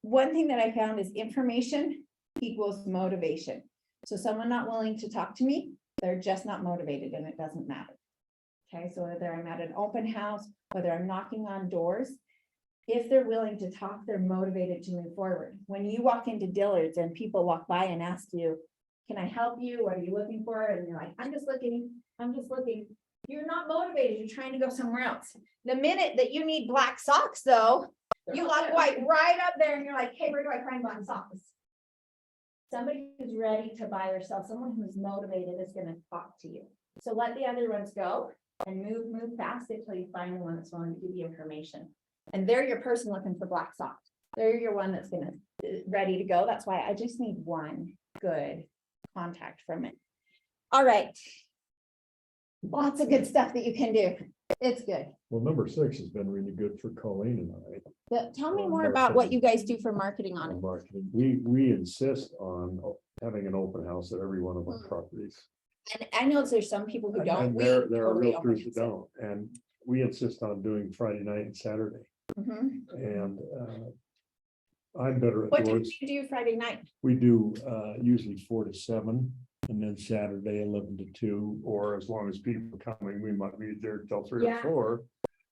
One thing that I found is information equals motivation. So someone not willing to talk to me, they're just not motivated and it doesn't matter. Okay, so whether I'm at an open house, whether I'm knocking on doors, if they're willing to talk, they're motivated to move forward. When you walk into Dillard's and people walk by and ask you, can I help you? What are you looking for? And you're like, I'm just looking. You're not motivated. You're trying to go somewhere else. The minute that you need black socks though, you walk right up there and you're like, hey, where do I find black socks? Somebody who's ready to buy or sell, someone who's motivated is going to talk to you. So let the other ones go and move fast until you find the one that's willing to give you information. And they're your person looking for black socks. They're your one that's gonna ready to go. That's why I just need one good contact from it. All right. Lots of good stuff that you can do. It's good. Well, number 6 has been really good for Colleen and I. But tell me more about what you guys do for marketing on on it. marketing. We insist on having an open house at every one of our properties. And I know there's some people who don't. And We there are totally open realtors that house it. don't, and we insist on doing Friday night and Saturday. Mhm. And I'm better What at do doors. you do Friday night? We do usually 4 to 7, and then Saturday 11 to 2, or as long as people are coming, we might be there till 3 or Yeah. 4.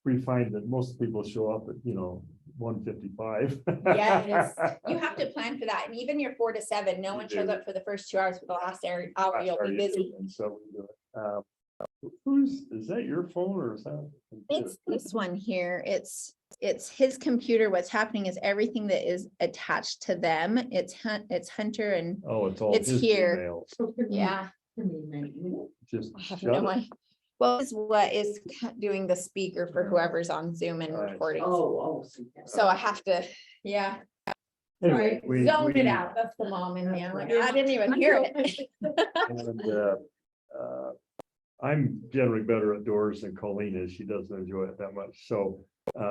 We find that most people show up at, 1:55. Yes, you have to plan for that. And even your 4 to 7, no You one shows do. up for the first 2 hours, for the last hour, you'll be busy. And so we do it. Is that your phone or is that? It's this one here. It's his computer. What's happening is everything that is attached to them. It's Hunter and Oh, it's all It's his here. emails. So can we- yeah. can we make it? Just I have shut no it. idea. Well, is what is doing the speaker for whoever's on Zoom and Right. recording. See that. So I have to, yeah, Anyway, sorry, we- zoned it we- out. That's the mom in me. I'm like, That's I didn't even hear it. And I'm generally better at doors than Colleen is. She doesn't enjoy it that much. So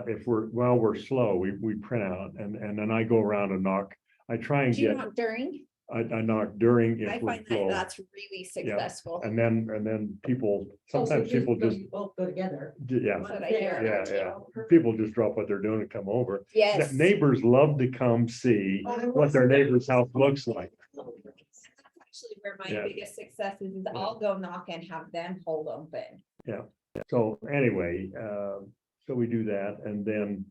if we're slow, we print out and then I go around and knock. I try and Do you get, knock during? I knock during I if we're find that slow. that's really successful. And then people, Oh, so sometimes people go- just, both go together. yeah, That's what I hear. yeah. People just drop what they're doing and come over. Yes. Neighbors love to come see what their neighbor's house looks like. Actually, where my Yeah. biggest success is I'll go knock and have them hold open. So anyway, so we do that and then,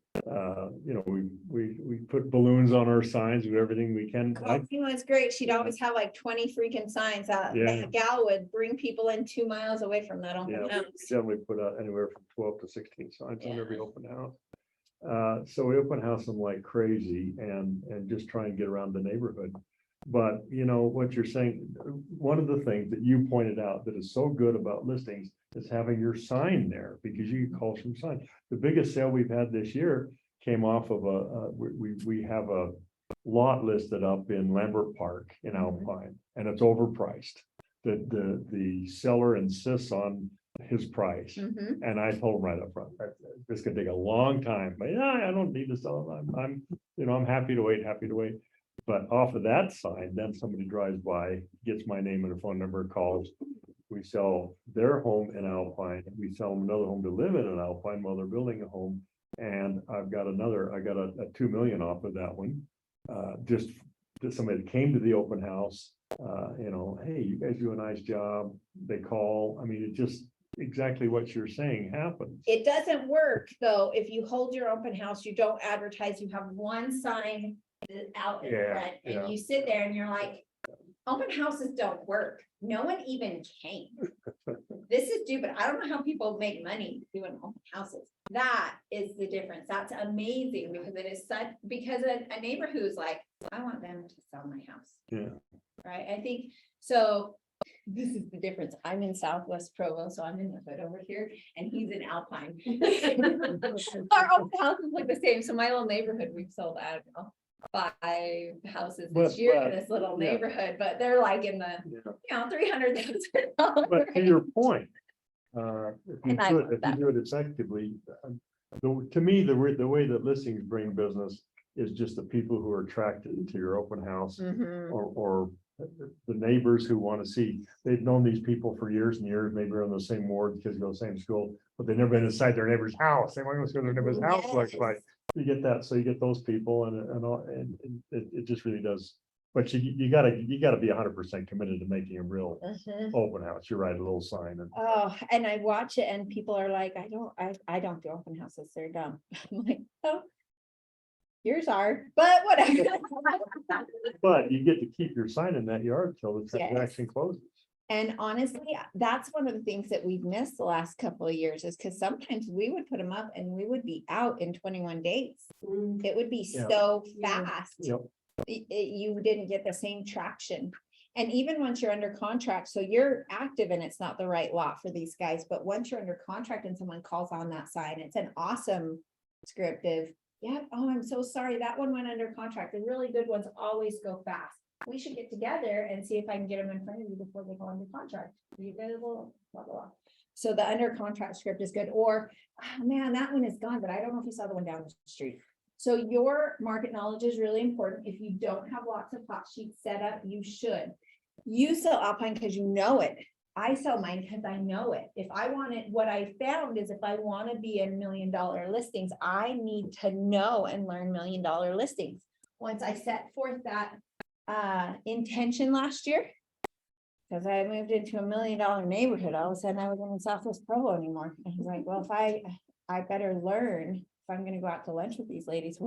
we put balloons on our signs with everything we can. Colleen was great. She'd always have like 20 freaking signs that Yeah. that gal would bring people in 2 miles away from that open Yeah, we house. generally put out anywhere from 12 to 16 signs on every Yeah. open house. So we open house them like crazy and just try and get around the neighborhood. But what you're saying, one of the things that you pointed out that is so good about listings is having your sign there because you can call some sign. The biggest sale we've had this year came off of we have a lot listed up in Lambert Park in Alpine and it's overpriced. The seller insists on his price. Mhm. And I told him right up front, this could take a long time, but yeah, I don't need to sell it. I'm happy to wait. But off of that sign, then somebody drives by, gets my name and a phone number, calls. We sell their home in Alpine. We sell them another home to live in Alpine while they're building a home. And I got a 2 million off of that one. Just somebody that came to the open house, hey, you guys do a nice job. They call. I mean, it just exactly what you're saying happens. It doesn't work though. If you hold your open house, you don't advertise, you have one sign out in Yeah, front yeah. and you sit there and you're like, open houses don't work. No one even came. This is stupid. I don't know how people make money doing open houses. That is the difference. That's amazing because it is because a neighbor who's like, I want them to sell my house. Yeah. Right? I think so. This is the difference. I'm in Southwest Provo, so I'm in the hood over here, and he's in Alpine. Our own houses look the same. So my little neighborhood, we've sold, I don't know, 5 houses this year in this little yeah. neighborhood, but they're like in the, Yeah. $300,000. But to your point, if you And I do love it, if you that. do it effectively, to me, the way that listings bring business is just the people who are attracted to your open house Mhm. or the neighbors who want to see, they've known these people for years and years, maybe they're in the same ward, kids go to the same school, but they've never been inside their neighbor's house. They want to see what their neighbor's house looks like. Yes. You get that, so you get those people and it just really does. But you gotta be 100% committed to making a real Mhm. open house. You're right, a little sign and. Oh, and I watch it and people are like, I don't do open houses, they're dumb. I'm like, oh. Yours are, but whatever. But you get to keep your sign in that yard till the transaction closes. And honestly, that's one of the things that we've missed the last couple of years is because sometimes we would put them up and we would be out in 21 days. It would be Yeah. so Yeah. fast. Yep. You didn't get the same traction. And even once you're under contract, so you're active and it's not the right lot for these guys, but once you're under contract and someone calls on that sign, it's an awesome descriptive. Yeah, oh, I'm so sorry. That one went under contract. The really good ones always go fast. We should get together and see if I can get them in front of you before they go under contract. Are you available? Blah, blah, blah. So the under contract script is good, or, oh, man, that one is gone, but I don't know if you saw the one down the street. So your market knowledge is really important. If you don't have lots of hot sheets set up, you should. You sell Alpine because you know it. I sell mine because I know it. If I want it, what I found is if I want to be in $1 million listings, I need to know and learn $1 million listings. Once I set forth that intention last year, because I moved into $1 million neighborhood, all of a sudden I wasn't in Southwest Provo anymore. And he's like, well, if I better learn, if I'm gonna go out to lunch with these ladies,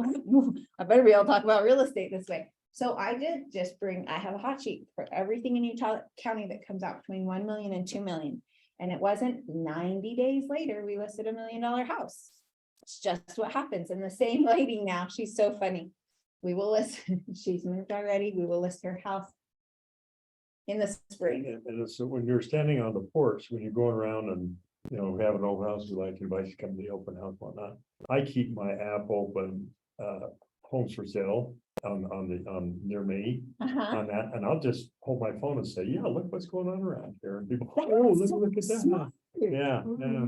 I better be able to talk about real estate this way. So I did just I have a hot sheet for everything in Utah County that comes out between 1 million and 2 million. And it wasn't 90 days later, we listed $1 million house. It's just what happens. And the same lady now, she's so funny. We will list, she's moved already. We will list her house in the spring. And so when you're standing on the porch, when you're going around and, you know, we have an open house, we like to invite you to come to the open house, whatnot. I keep my app open, homes for sale on near me Uh-huh. on that, and I'll just hold my phone and say, yeah, look what's going on around here. And people, That's oh, so look at that. smart. Yeah, yeah.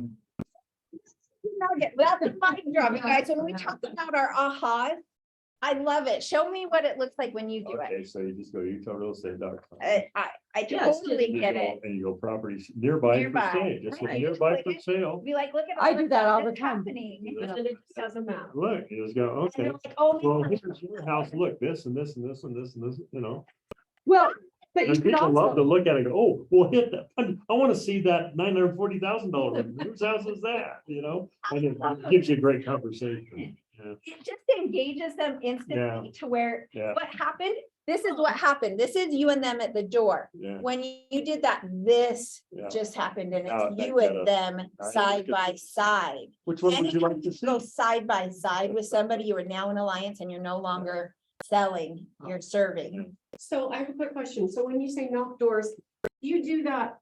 Nugget. That's a mic drop, you guys. When we talk about our ahas, I love it. Show me what it looks like when you do it. Okay, so you just go utahrealestate.com. I Yes, totally You get go- it. And you go properties nearby for Nearby, sale, just look right. nearby Just for click sale. Be like, look at. I all do the that stuff all the that's time. happening. And then it just has a map. Look, you just go, And okay, they're like, oh, well, man, here's your house, look, this and this and this and this and this, you know. Well, but you And could people love to also, look at it, and go, oh, well, hit that, I want to see that $940,000, whose house is that, you know? And it gives you a great conversation, yeah, it just engages them instantly to where, yeah, what happened? This is what happened. This is you and them at the door. yeah, When you did that, this yeah. just happened and Now it's it you makes and that them I side get by it. side. Which one would you like to see? Go side by side with somebody, you are now in alliance and you're no longer selling, you're serving. So I have a quick question. So when you say knock doors, do you do that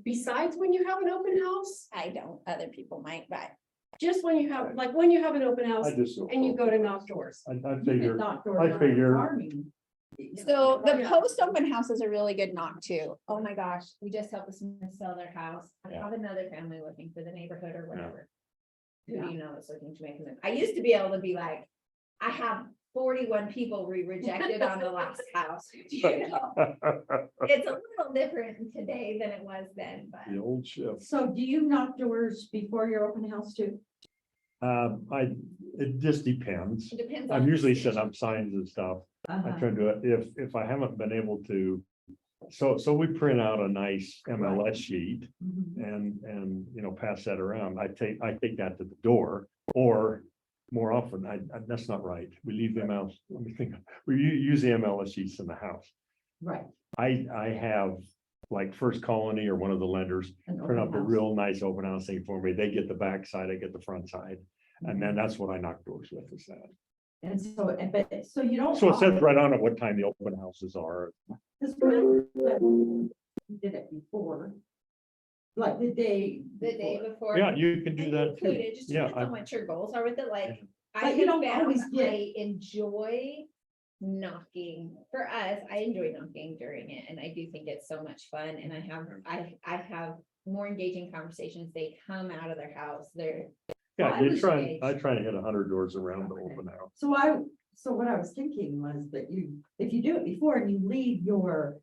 besides when you have an open house? I don't, other people might, but Just when you have, like, when you have an open house I just. and you go to knock doors? I you could figure, knock doors I on figure- farming. so the Yeah. post open house is a really good knock too. Oh my gosh, we just helped us sell their house. I Yeah. have another family looking for the neighborhood or whatever. Who Yeah. do you know that's looking to make a move? I used to be able to be like, I have 41 people we rejected on the last house. You know? It's a little different today than it was then, but. The old shift. So do you knock doors before your open house too? It just depends. It depends. I'm on- usually setting up signs and stuff. I Uh-huh. try to do it if I haven't been able to. So we print out a nice MLS sheet Mhm. and, you know, pass that around. I take that to the door, or more often, that's not right. We leave them out. Let me think. We use the MLS sheets in the house. Right. I have like First Colony or one of the lenders an print open up a house. real nice open house thing for me. They get the back side, I get the front side. And Mm-hmm. then that's what I knock doors with is that. And so, but, so you don't. So it says always- right on it what time the open houses are. This one, we did it before. Like the day. The day before. Yeah, you can do And that include too. it, just Yeah, depends on what your goals are with it, like. I But you have don't found always get- I enjoy knocking. For us, I enjoy knocking during it, and I do think it's so much fun, and I have more engaging conversations. They come out of their house, they're. Yeah, I was I try to hit 100 doors around the open house. So what I was thinking was that if you do it before and you leave your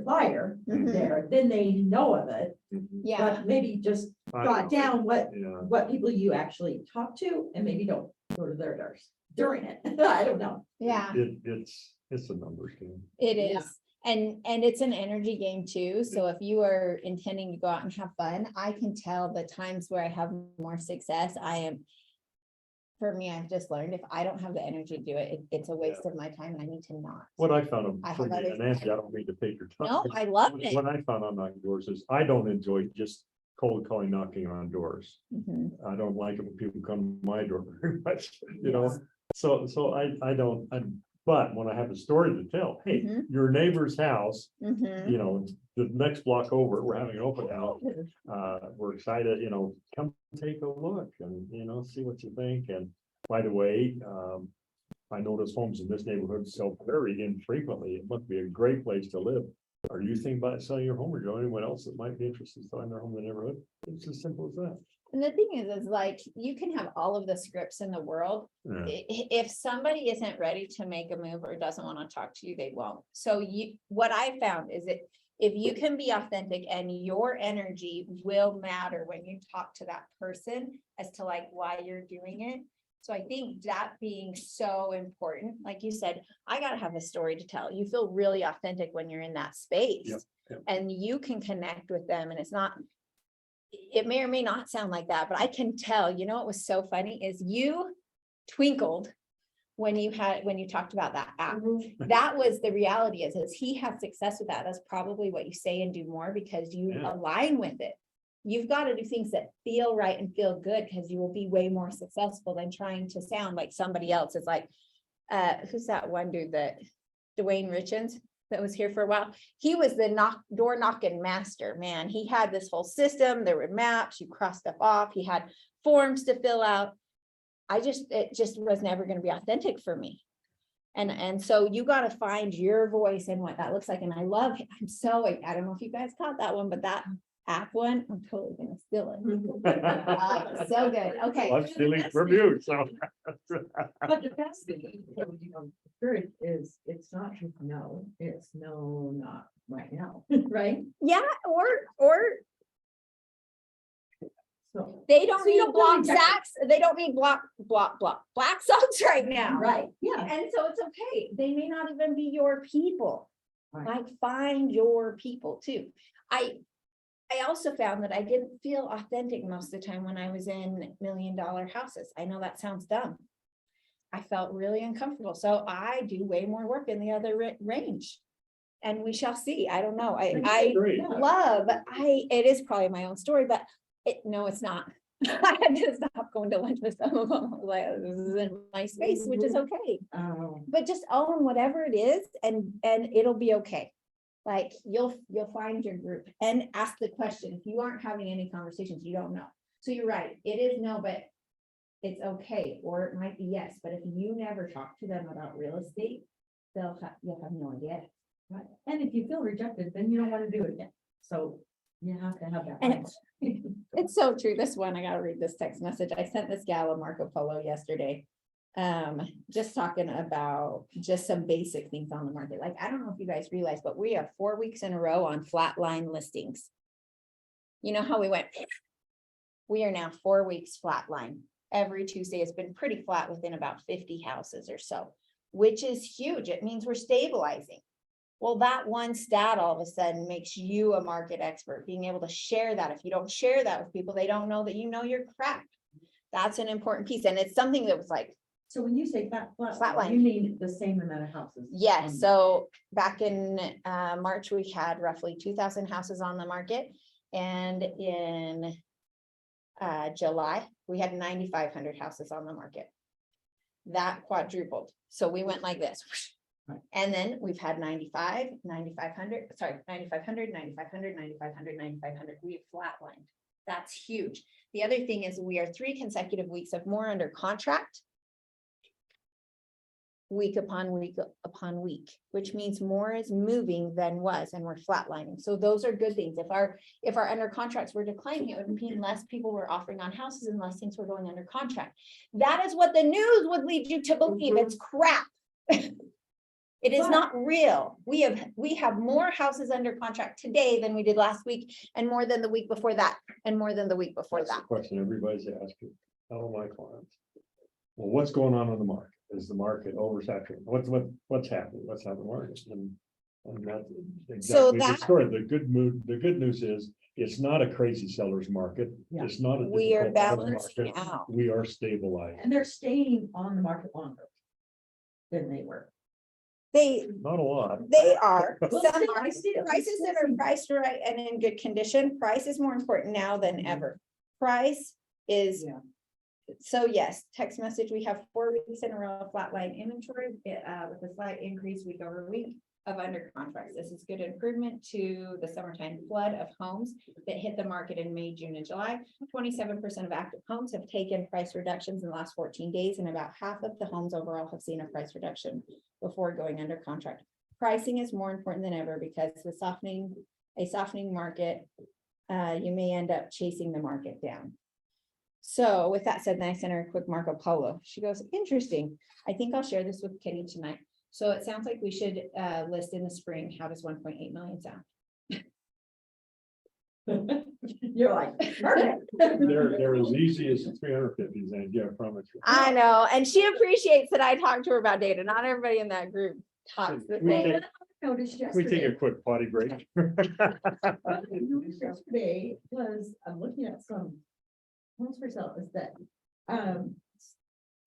flyer Mhm. there, then they know of it. Yeah, But maybe just I jot know. down Yeah, what people you actually talk to and maybe don't go to their doors during it. I don't know. yeah, it's a numbers game. it Yeah. is. And it's an energy game too. So if you are intending to go out and have fun, I can tell the times where I have more success, for me, I've just learned if I don't have the energy to do it, it's a waste of my time and I need to not. What I found, I for have me, others and Nancy, I don't mean to take your time. No, I love it. What I found on knocking doors is I don't enjoy just cold calling, knocking on doors. Mhm. I don't like it when people come to my door very much, you know, so I don't, but when I have a story to tell, hey, Mhm. your neighbor's house, Mhm. you know, the next block over, we're having an open house. We're excited, you know, come take a look and, you know, see what you think. And by the way, I notice homes in this neighborhood sell very infrequently. It must be a great place to live. Are you thinking about selling your home or do you know anyone else that might be interested in selling their home in the neighborhood? It's as simple as that. And the thing is like, you can have all of the scripts in the world. Yeah. If somebody isn't ready to make a move or doesn't want to talk to you, they won't. So what I found is that if you can be authentic and your energy will matter when you talk to that person as to like why you're doing it. So I think that being so important, like you said, I gotta have a story to tell. You feel really authentic when you're in that space. Yep, yep. And you can connect with them and it's not, it may or may not sound like that, but I can tell, you know, what was so funny is you twinkled when you talked about that app. That was the reality is he had success with that. That's probably what you say and do more because you Yeah. align with it. You've got to do things that feel right and feel good because you will be way more successful than trying to sound like somebody else. It's like, who's that one dude that Dwayne Richens that was here for a while? He was the door knocking master, man. He had this whole system. There were maps, you cross stuff off. He had forms to fill out. It just was never going to be authentic for me. And so you got to find your voice and what that looks like. And I don't know if you guys caught that one, but that app one, I'm totally going to steal it. So good. Okay. I'm stealing from you, so. But the best thing, you know, spirit is, it's not just no, it's no, not right now, right? Yeah. Or So, they don't So you need don't block really get- sacks. They don't need black socks right now. right, yeah. And so it's okay. They may not even be your people. Right. Like find your people too. I also found that I didn't feel authentic most of the time when I was in $1 million houses. I know that sounds dumb. I felt really uncomfortable. So I do way more work in the other range. And we shall see. I don't know. I Great. it is probably my own story, but no, it's not. I had to stop going to lunch with some of them. I was like, this is in my space, which is okay. But just own whatever it is and it'll be okay. Like you'll find your group and ask the question. If you aren't having any conversations, you don't know. So you're right. It is no, but it's okay. Or it might be yes. But if you never talk to them about real estate, you'll have no idea. Right, and if you feel rejected, then you don't want to do it again, so you have to have that. And mindset. It's so true. This one, I gotta read this text message. I sent this gal a Marco Polo yesterday. Just talking about just some basic things on the market. Like, I don't know if you guys realize, but we are 4 weeks in a row on flatline listings. You know how we went? We are now 4 weeks flatline. Every Tuesday it's been pretty flat within about 50 houses or so, which is huge. It means we're stabilizing. Well, that one stat all of a sudden makes you a market expert, being able to share that. If you don't share that with people, they don't know that you know your crap. That's an important piece. And it's something that was like, So when you say Flatline. flatline, you mean the same amount of houses? yes. So back in March, we had roughly 2,000 houses on the market. And in July, we had 9,500 houses on the market. that quadrupled. So we went like this. Right. And then we've had 95, 9,500, sorry, 9,500, 9,500, 9,500, 9,500. We've flatlined. That's huge. The other thing is we are 3 consecutive weeks of more under contract. Week upon week upon week, which means more is moving than was, and we're flatlining. So those are good things. If our under contracts were declining, it would mean less people were offering on houses and less things were going under contract. That is what the news would lead you to believe. It's crap. It is not real. We have more houses under contract today than we did last week, and more than the week before that, and more than the week before That's the that. question everybody's asking, all my clients. Well, what's going on in the market? Is the market oversaturated? What's happening? What's happening in the market? And that's So exactly the that- story. The good news is, it's not a crazy seller's market. Yeah. It's not a. We are difficult buyer's balancing market. out. We are stabilized. And they're staying on the market longer than they were. Not a lot. They are. Well, Some still, are. I see it. Prices that are priced right and in good condition, price is more important now than ever. Price is. Yeah. So yes, text message, we have 4 weeks in a row of flatline inventory, with a slight increase week over week of under contracts. This is good improvement to the summertime flood of homes that hit the market in May, June, and July. 27% of active homes have taken price reductions in the last 14 days, and about half of the homes overall have seen a price reduction before going under contract. Pricing is more important than ever because a softening market, you may end up chasing the market down. So with that said, then I sent her a quick Marco Polo. She goes, interesting. I think I'll share this with Kitty tonight. So it sounds like we should list in the spring. How does 1.8 million sound? You're like, perfect. They're as easy as 350s, and yeah, I promise you. I know, and she appreciates that I talked to her about data. Not everybody in that group talks the We same. take- Noticed Can we take yesterday. a quick potty break? What I noticed yesterday was, I'm looking at some homes for sale, is that,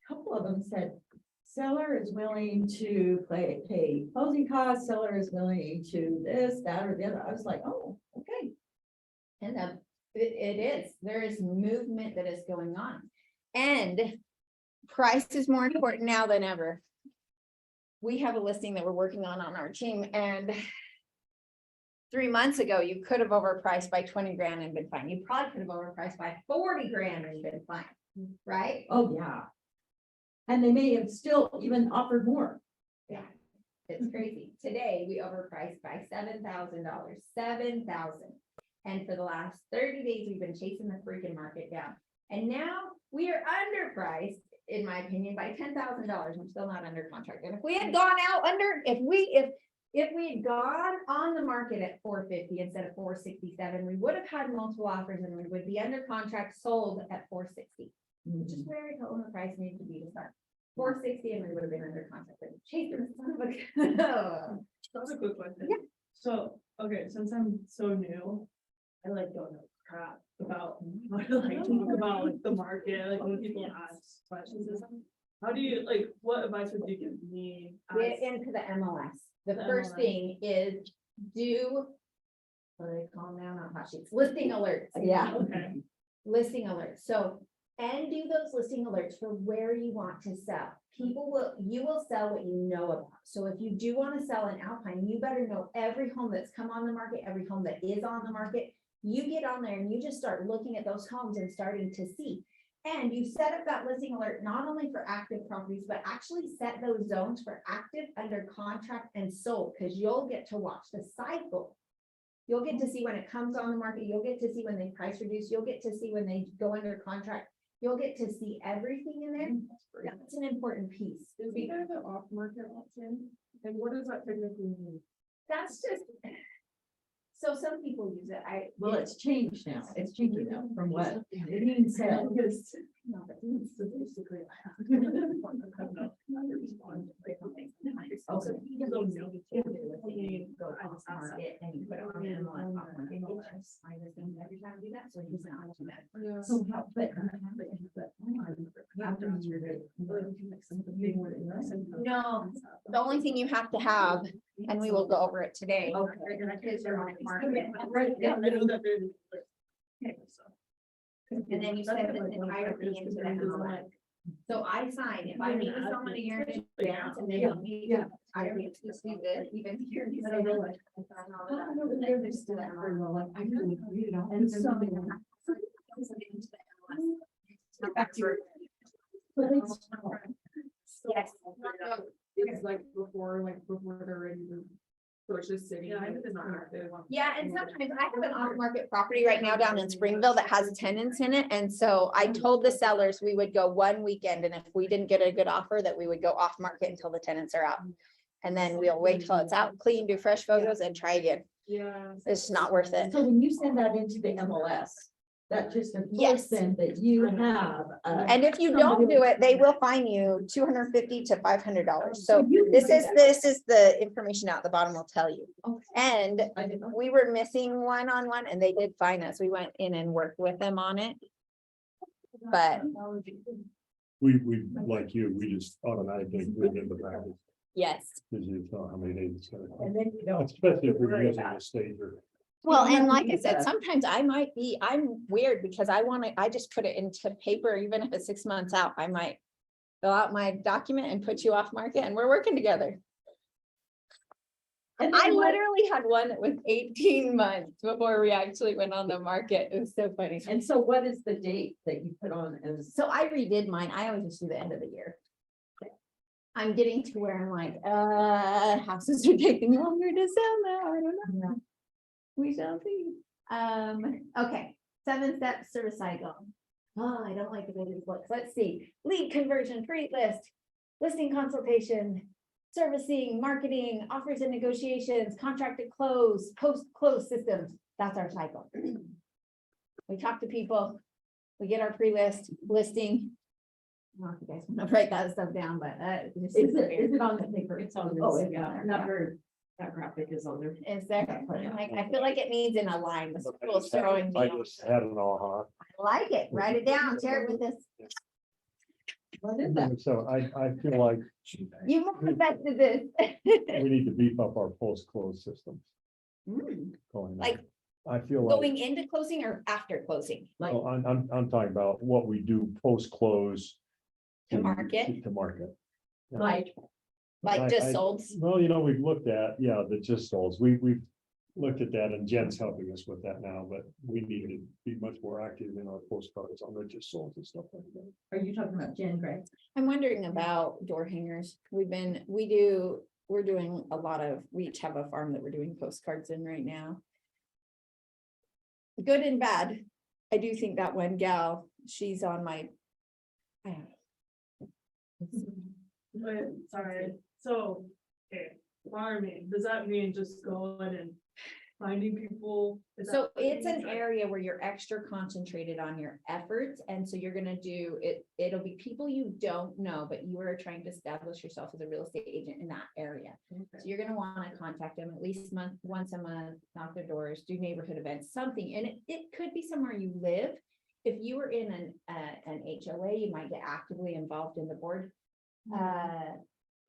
couple of them said, seller is willing to pay closing costs, seller is willing to this, that, or the other. I was like, oh, okay. And it is, there is movement that is going on. And price is more important now than ever. We have a listing that we're working on our team, and 3 months ago, you could have overpriced by 20 grand and been fine. You probably could have overpriced by 40 grand and been fine, right? Oh, yeah. And they may have still even offered more. Yeah, it's crazy. Today, we overpriced by $7,000, 7,000. And for the last 30 days, we've been chasing the freaking market down. And now we are underpriced, in my opinion, by $10,000. I'm still not under contract. And if we had gone out under, if we had gone on the market at 450 instead of 467, we would have had multiple offers and we would be under contract sold at 460. Which is where I told them the price needed to be to start. 460 and we would have been under contract. But chasing the son of a- That's a good question. Yeah. So, okay, since I'm so new, I like don't know crap about how to like talk about like the market, like when people ask questions and stuff. How do you, like, what advice would you give me? Get into the MLS. The The first MLS. thing is what do they call them now? Not hot sheets, listing alerts. Yeah. Okay, Listing alerts. So, and do those listing alerts for where you want to sell. You will sell what you know about. So if you do want to sell in Alpine, you better know every home that's come on the market, every home that is on the market. You get on there and you just start looking at those homes and starting to see. And you set up that listing alert, not only for active properties, but actually set those zones for active, under contract, and sold, because you'll get to watch the cycle. You'll get to see when it comes on the market. You'll get to see when they price reduce. You'll get to see when they go under contract. You'll get to see everything in there. That's an important piece. is there the off market option? And what does that technically mean? That's just. So some people use it. Well, it's changed now. It's changing now from what Deneen said. No, but it's basically. Okay. You don't know. You go off market and you put it on the MLS off market. You just find the thing every time you do that, so you not do that. Yeah. So how, but. No, the only thing you have to have, and we will go over it today. Is your own market. And then you send the entire thing into the MLS. So I sign, if I meet with someone a year in advance and they don't meet, I need to see the even here. I don't know, like, And so. Yes. It's like before they're ready to purchase city. Yeah, I it's did not not. active on- Yeah, and sometimes I have an off-market property right now down in Springville that has tenants in it, and so I told the sellers we would go one weekend, and if we didn't get a good offer, that we would go off-market until the tenants are out. And then we'll wait till it's out, clean, do fresh photos and try again. Yeah. It's not worth it. So when you send that into the MLS, that just Yes. informs them that you have. And if you don't do it, they will fine you $250 to $500. So this is the information out the bottom will tell you. Okay. And I didn't know. we were missing one-on-one and they did fine us. We went in and worked with them on it. But We, like you, we just automatically include it in the package, yes. because you know how many days it's gonna take. And then you don't. Especially if we're worry using about a stager. Well, You and have to like I use said, that. sometimes I'm weird because I just put it into paper, even if it's 6 months out, I might fill out my document and put you off market and we're working together. And I then what- literally had one that was 18 months before we actually went on the market. It was so funny. And so what is the date that you put on as? So I redid mine. I always just do the end of the year. I'm getting to where I'm like, houses are taking longer to sell now. I don't know. We shall see. Okay, 7-step service cycle. Oh, I don't like the way this looks. Let's see. Lead conversion, free list, listing consultation, servicing, marketing, offers and negotiations, contracted close, post-close systems. That's our cycle. We talk to people, we get our pre-list, listing. I don't know if you guys want to write that stuff down, but Is it on the paper? It's on Oh, this, it's yeah, on there, not yeah. very, that graphic is on there. Is there, like, I feel like it needs in a line, the school's throwing me I off. just had an aha. I like it, write it down, share it with us. What is that? So I feel like You perfected this. we need to beef up our post-close systems. Mm, going Like, on. I feel like, Going into closing or after closing? Like, oh, I'm talking about what we do post-close. To market? To market. Yeah. like, Like just I- sold? Well, we've looked at, the just solds. We've looked at that and Jen's helping us with that now, but we need to be much more active in our postcards on the just solds and stuff like that. are you talking about Jen Gray? I'm wondering about door hangers. We're doing a lot of, we each have a farm that we're doing postcards in right now. Good and bad. I do think that one gal, she's on my. I don't know. But, sorry, so, okay, farming, does that mean just going and finding people? Is that So what it it's an means? Like, area where you're extra concentrated on your efforts, and so you're gonna do it, it'll be people you don't know, but you are trying to establish yourself as a real estate agent in that area. So you're gonna wanna contact them at least once a month, knock their doors, do neighborhood events, something, and it could be somewhere you live. If you were in an HOA, you might get actively involved in the board.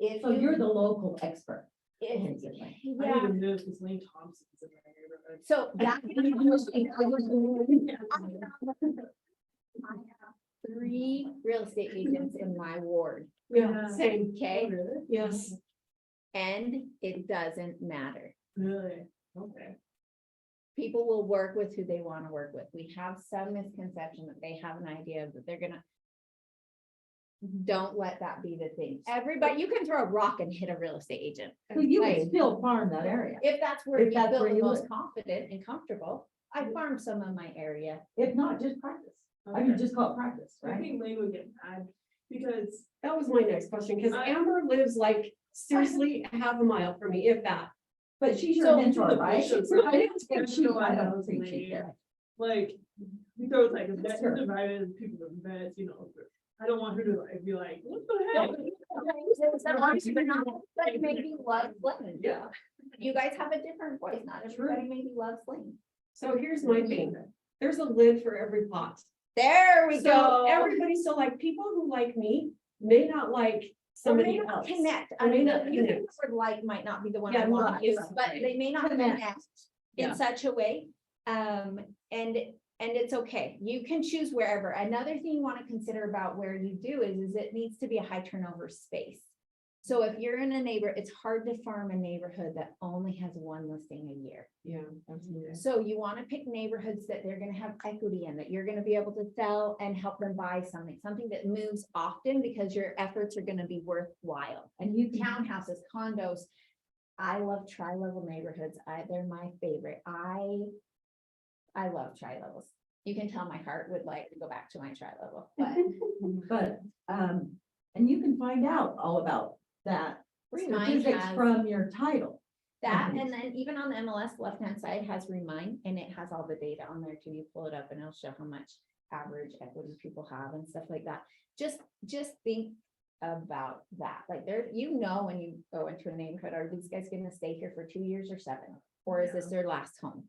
If So you're the local expert. if- I need yeah. to move because Lane Thompson's in my neighborhood. So that. I have 3 real estate agents in my ward, Yeah. Same, okay? yes. And it doesn't matter. Really? Okay. People will work with who they want to work with. We have some misconception that they have an idea that they're gonna. Don't let that be the thing. Everybody, you can throw a rock and hit a real estate agent. So you Like, would still farm that area. if that's where If you that's feel where the you most live. confident and comfortable. I farm some of my area. If not, just practice. I mean, Okay. just call it practice, I right? think Lane would get mad because That was my next question, because I- Amber lives like seriously half a mile from me, if that. But she's your So- mentor, right? She's- I don't think she, I don't She's- think she did. like, we throw like events, That's her. invited people to events, I don't want her to like be like, what the hell? But maybe loves Lynn. Yeah. You guys have a different voice, not everybody maybe loves Lynn. So here's my thing, there's a lid for every pot. There we So go. everybody, so like people who like me may not like Or somebody may not else. connect. Or I may mean, not the use of connect. the word like might not be the one Yeah, I want not to use, is but right. they may not Connect. connect in Yeah. such a way. And And it's okay. You can choose wherever. Another thing you want to consider about where you do is it needs to be a high turnover space. So if you're in a neighbor, it's hard to farm a neighborhood that only has one listing a year. Yeah, absolutely. So you want to pick neighborhoods that they're gonna have equity in, that you're gonna be able to sell and help them buy something that moves often because your efforts are gonna be worthwhile. And you townhouses, condos, I love tri-level neighborhoods. They're my favorite. I love tri-levels. You can tell my heart would like to go back to my tri-level, but But, and you can find out all about that. Remind Statistics has- from your title. that, Mhm. and then even on the MLS left-hand side has Remind, and it has all the data on there too. You pull it up and it'll show how much average equity people have and stuff like that. Just think about that. Like there, when you go into a neighborhood, are these guys gonna stay here for 2 years or 7? Or is this their last home?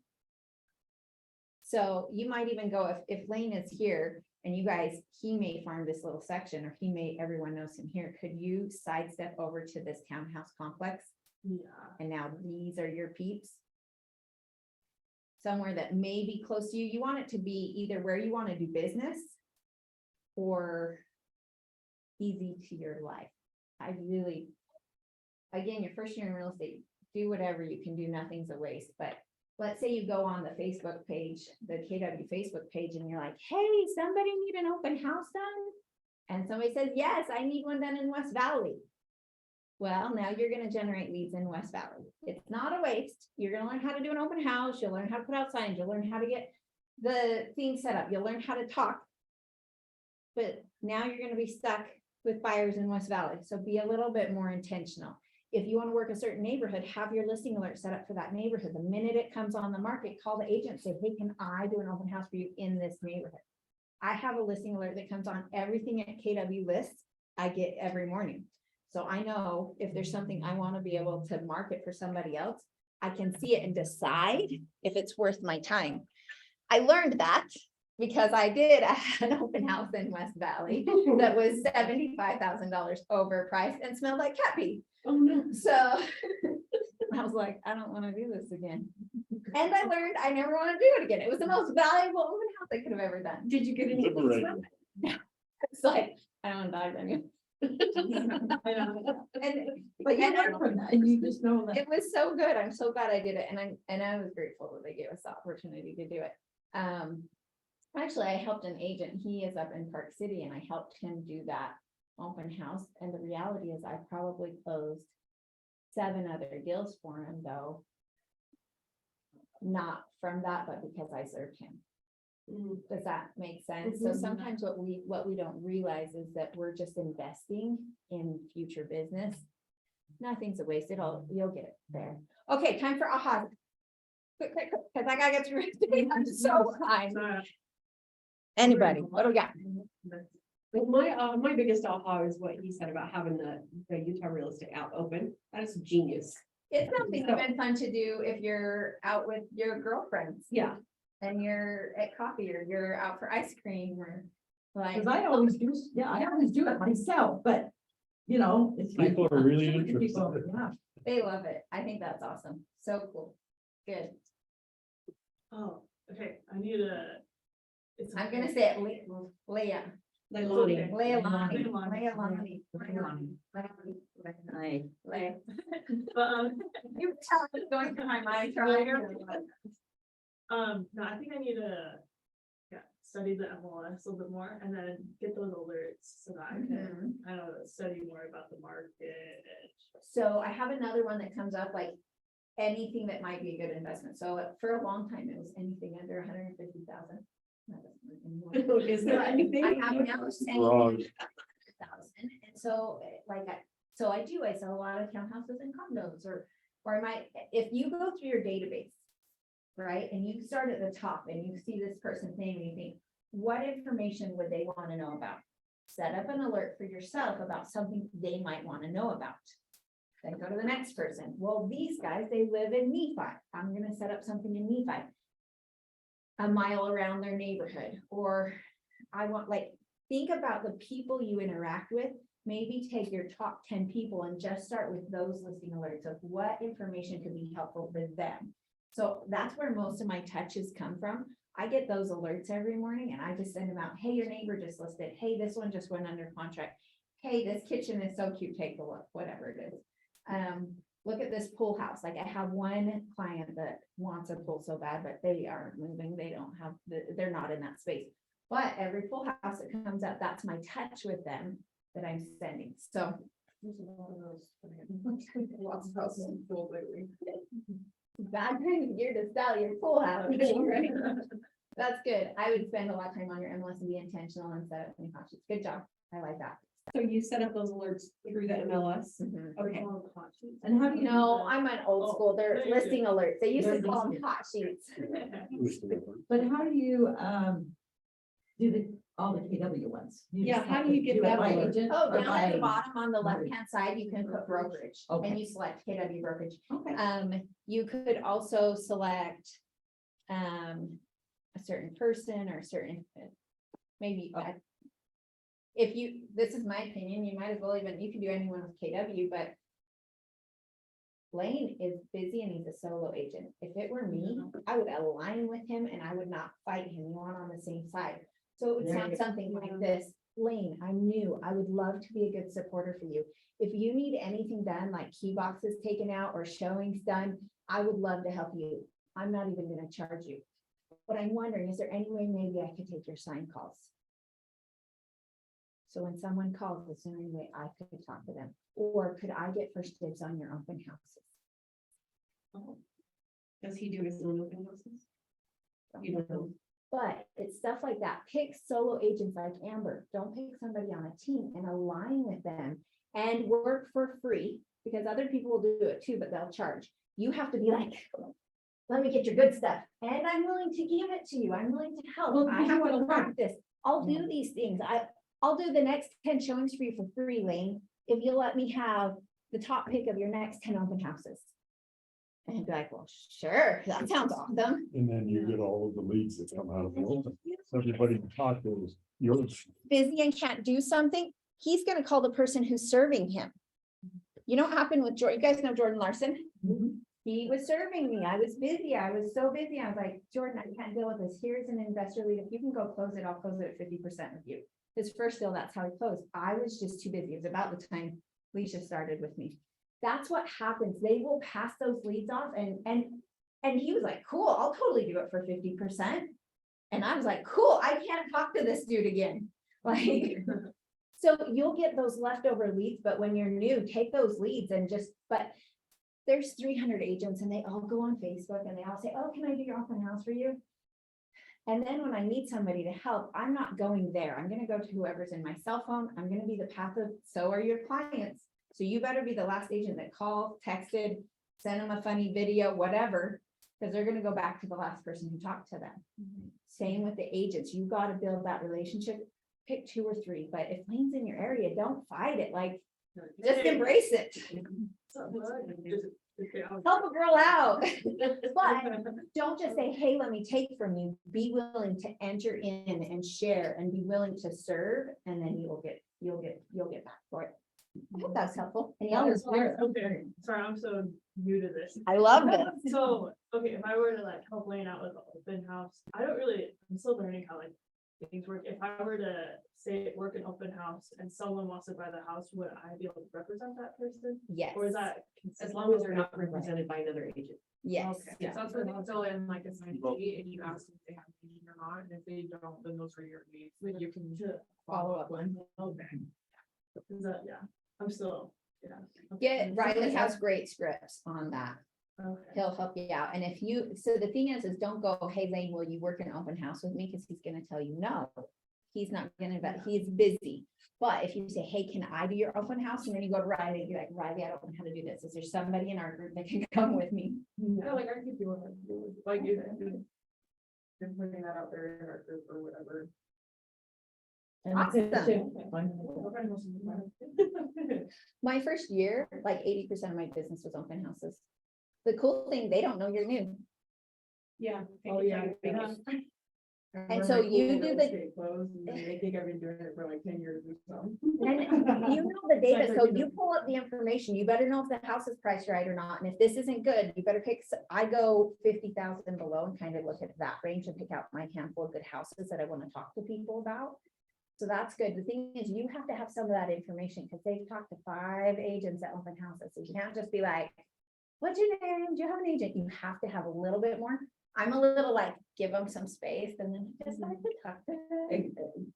So you might even go, if Lane is here and you guys, he may farm this little section, or everyone knows him here. Could you sidestep over to this townhouse complex? Yeah. And now these are your peeps. Somewhere that may be close to you. You want it to be either where you want to do business or easy to your life. Again, your first year in real estate, do whatever you can do. Nothing's a waste. But let's say you go on the Facebook page, the KW Facebook page, and you're like, hey, somebody need an open house done? And somebody says, yes, I need one done in West Valley. Well, now you're gonna generate leads in West Valley. It's not a waste. You're gonna learn how to do an open house. You'll learn how to put out signs. You'll learn how to get the thing set up. You'll learn how to talk. But now you're gonna be stuck with buyers in West Valley. So be a little bit more intentional. If you want to work a certain neighborhood, have your listing alert set up for that neighborhood. The minute it comes on the market, call the agent, say, hey, can I do an open house for you in this neighborhood? I have a listing alert that comes on everything at KW lists I get every morning. So I know if there's something I want to be able to market for somebody else, I can see it and decide if it's worth my time. I learned that because I did an open house in West Valley that was $75,000 overpriced and smelled like cat pee. Oh, no. So I was like, I don't want to do this again. And I learned I never want to do it again. It was the most valuable open house I could have ever done. Did you get any? Liberating. It's like, I don't want to die on you. And But you And I- learn from that, and you just know that. it was so good. I'm so glad I did it. And I was grateful that they gave us the opportunity to do it. Actually, I helped an agent. He is up in Park City and I helped him do that open house. And the reality is I probably closed 7 other deals for him though. Not from that, but because I served him. Does that make sense? So Mhm. sometimes what we don't realize is that we're just investing in future business. Nothing's a waste. You'll get it there. Okay, time for aha. Quick, because I gotta get through it. I'm so behind. Anybody, what do we got? Well, my biggest aha is what he said about having the Utah real estate out open. That is genius. It's something that's been fun to do if you're out with your girlfriends Yeah, and you're at coffee or you're out for ice cream or like. Cause I always do it myself, but, it's like. People are really People, interested. Yeah. They love it. I think that's awesome. So cool. Good. Oh, okay, I need a. I'm gonna say it, Leah. Leilani. Leilani. Leilani. Leilani. Leah. But, You tell it's going through my mind. Charlie. no, I think I need to. Yeah, study the MLS a little bit more and then get those alerts so that I can, I don't know, study more about the market. So I have another one that comes up like anything that might be a good investment. So for a long time, it was anything under 150,000. Is there anything? I have now saying Wrong. 100,000. And so I sell a lot of townhouses and condos or I might, if you go through your database, right? And you start at the top and you see this person's name and you think, what information would they want to know about? Set up an alert for yourself about something they might want to know about. Then go to the next person. Well, these guys, they live in Nephi. I'm going to set up something in Nephi. A mile around their neighborhood, or I want think about the people you interact with. Maybe take your top 10 people and just start with those listing alerts of what information could be helpful for them. So that's where most of my touches come from. I get those alerts every morning and I just send them out. Hey, your neighbor just listed. Hey, this one just went under contract. Hey, this kitchen is so cute. Take a look, whatever it is. Look at this pool house. Like I have one client that wants a pool so bad, but they aren't moving. They don't have, they're not in that space. But every pool house that comes up, that's my touch with them that I'm sending. So There's a lot of those. Lots of houses in pool lately. bad time of year to sell your pool house. Right? That's good. I would spend a lot of time on your MLS and be intentional and set up any options. Good job. I like that. So you set up those alerts through the MLS? Mhm. Okay. And how do you? No, I'm on old school. They're there you listing alerts. They used to They're call them listing. hot sheets. But how do you, do all the KW ones? You Yeah, just how have do you to get do it that by alert? agent Oh, or down at the by- bottom on the left-hand side, you can put brokerage Okay. and you select KW brokerage. Okay. You could also select a certain person or a certain, maybe. If you, this is my opinion, you might as well even, you can do anyone with KW, but Lane is busy and he's a solo agent. If it were me, I would align with him and I would not fight him. You want on the same side. So it would There sound you something like this. Lane, I'm new. I would love to be a good supporter for you. If you need anything done, like key boxes taken out or showings done, I would love to help you. I'm not even gonna charge you. But I'm wondering, is there any way maybe I could take your sign calls? So when someone calls, is there any way I could talk to them? Or could I get first dibs on your open houses? Does he do his own open houses? You don't know. But it's stuff like that. Pick solo agents like Amber. Don't pick somebody on a team and align with them and work for free because other people will do it too, but they'll charge. You have to be like, let me get your good stuff. And I'm willing to give it to you. I'm willing to help. Well, I you have wanna to learn. practice. I'll do these things. I'll do the next 10 showings for you for free, Lane, if you'll let me have the top pick of your next 10 open houses. And he'd be like, well, sure, that sounds awesome. And then you get all of the leads that come out of the open. Everybody you talk to is yours. Busy and can't do something, he's gonna call the person who's serving him. You know what happened with Jordan? You guys know Jordan Larson? Mhm. He was serving me. I was busy. I was so busy. I was like, Jordan, I can't deal with this. Here's an investor lead. If you can go close it, I'll close it at 50% with you. His first deal, that's how he closed. I was just too busy. It was about the time Leisha started with me. That's what happens. They will pass those leads off and he was like, cool, I'll totally do it for 50%. And I was like, cool, I can't talk to this dude again. Like, so you'll get those leftover leads, but when you're new, take those leads and just, but there's 300 agents and they all go on Facebook and they all say, oh, can I do your open house for you? And then when I need somebody to help, I'm not going there. I'm going to go to whoever's in my cell phone. I'm going to be the path of, so are your clients. So you better be the last agent that called, texted, sent them a funny video, whatever, because they're going to go back to the last person who talked to them. Same with the agents. You got to build that relationship. Pick 2 or 3, but if Lane's in your area, don't fight it. Like, just embrace it. Help a girl out. But don't just say, hey, let me take from you. Be willing to enter in and share and be willing to serve, and then you'll get back for it. I hope that's helpful. Any others? Okay, sorry, I'm so new to this. I love this. So, okay, if I were to like help Lane out with the open house, I'm still learning how like things work. If I were to say work an open house and someone wants to buy the house, would I be able to represent that person? Yes. Or is that? As long as they're not represented by another agent. Yes. Okay. Yeah. So that's where they fill in like a sign sheet and you ask them if they have a meeting or not, and if they don't, then those are your needs, then you can To Follow up one. Okay. Is that, yeah, I'm still, yeah. Get Riley has great scripts on that. Okay. He'll help you out. And if you, so the thing is don't go, hey, Lane, will you work an open house with me? Because he's gonna tell you no. He's not gonna, but he's busy. But if you say, hey, can I do your open house? And then you go to Riley, you're like, Riley, I don't know how to do this. Is there somebody in our group that can come with me? Yeah, like I could do it, like you been putting that out there in our group or whatever. And Awesome. My first year, like 80% of my business was open houses. The cool thing, they don't know you're new. Yeah. Oh, yeah. I And remember so my you local do real the- estate closed, and they think I've been doing it for like 10 years or so. And you know the data, That's so like- you pull up the information, you better know if the house is priced right or not, and if this isn't good, you better pick, I go 50,000 below and kind of look at that range and pick out my handful of good houses that I want to talk to people about. So that's good. The thing is, you have to have some of that information, because they've talked to 5 agents at open houses, so you can't just be like, what's your name? Do you have an agent? You have to have a little bit more. I'm a little like, give them some space, and then just like to talk to them.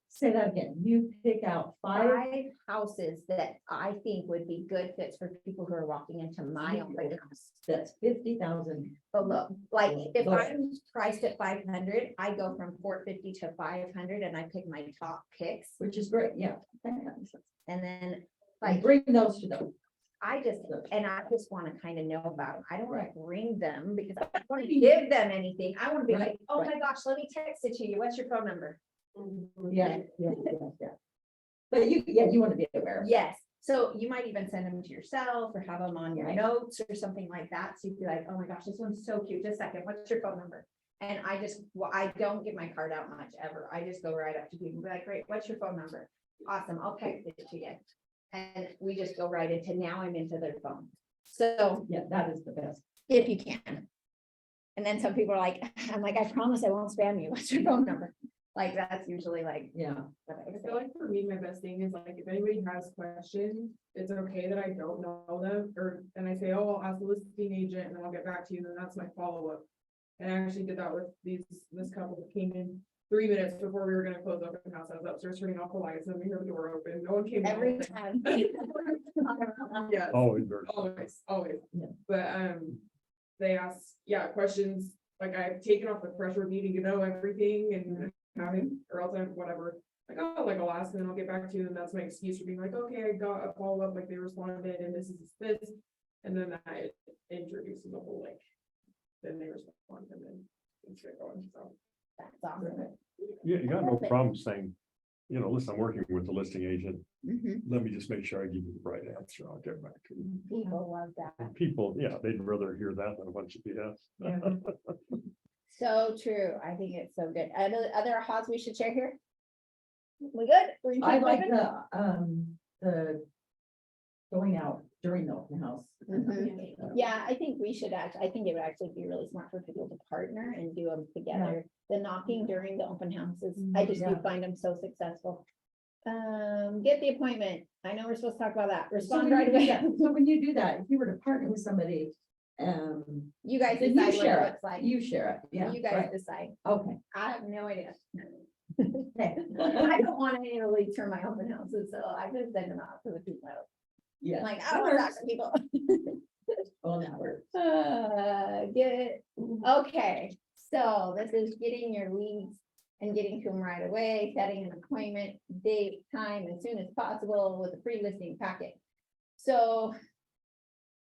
Say that again, you pick out 5 houses that I think would be good fits for people who are walking into my open house. that's 50,000. But look, like, if Lower. I'm priced at 500, I go from 450 to 500 and I pick my top picks. Which is great, yeah. That makes sense. And then, Like, like, bring those to them. I just want to kind of know about them. I don't want Right. to bring them because I don't want to give them anything. I want to be Right, like, oh right. my gosh, let me text it to you. What's your phone number? Yeah. But you want to be aware. Yes, so you might even send them to yourself or have them on your Right. notes or something like that, so you'd be like, oh my gosh, this one's so cute, just a second, what's your phone number? And I don't get my card out much ever, I just go right up to people, and be like, great, what's your phone number? Awesome, I'll text it to you. And we just go right into, now I'm into their phone, so Yeah, that is the best. if you can. And then some people are like, I'm like, I promise I won't spam you, what's your phone number? Like, that's usually like Yeah. what I I say. feel like for me, my best thing is like, if anybody has questions, it's okay that I don't know them, and I say, oh, I'll ask the listing agent and then I'll get back to you, and that's my follow-up. And I actually did that with this couple that came in 3 minutes before we were gonna close open house. I was upstairs turning off the lights, and we heard the door open, no one came. in. Every time. Yes. Always very. Always. Yeah. But, they ask, yeah, questions, like I've taken off the pressure of needing to know everything and having, or else I'm whatever. Like, oh, like I'll ask and then I'll get back to you, and that's my excuse for being like, okay, I got a follow-up, like they responded, and this is this. And then that introduces the whole like, then they respond, and then things get going, so. That's awesome. Yeah, you got no problem saying, you know, listen, I'm working with the listing agent. Mhm. Let me just make sure I give you the right answer. I'll get back to you. People love that. And people, yeah, they'd rather hear that than a bunch of BS. Yeah. So true. I think it's so good. Other odds we should share here? We good? We can I keep like moving? the going out during the open house. Mhm. Yeah, I think we should I think it would actually be really smart for people to partner and do them together. The knocking during the open houses, I just do Yeah. find them so successful. Get the appointment. I know we're supposed to talk about that. So Respond when right you do away. that- so when you do that, if you were to partner with somebody, You guys then you decide what it share it, looks like. you share it, yeah. You guys right. decide. Okay. I have no idea. Okay. I don't want any of the leads from my open houses, so I just send them out to the people. Yeah. Like, I don't want to talk to people. Oh, that works. Okay, so this is getting your leads and getting to them right away, setting an appointment, date, time, as soon as possible with a pre-listing packet. So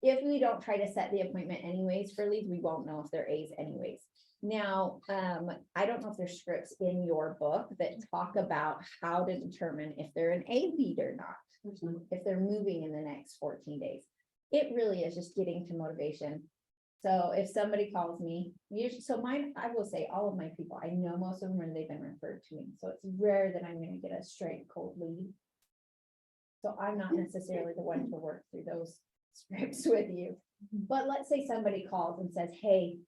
if we don't try to set the appointment anyways for leads, we won't know if they're A's anyways. Now, I don't know if there's scripts in your book that talk about how to determine if they're an A lead or not, if they're moving in the next 14 days. It really is just getting to motivation. So if somebody calls me, usually, so mine, I will say all of my people, I know most of them and they've been referred to me. So it's rare that I'm gonna get a straight cold lead. So I'm not necessarily the one to work through those scripts with you. But let's say somebody calls and says, hey,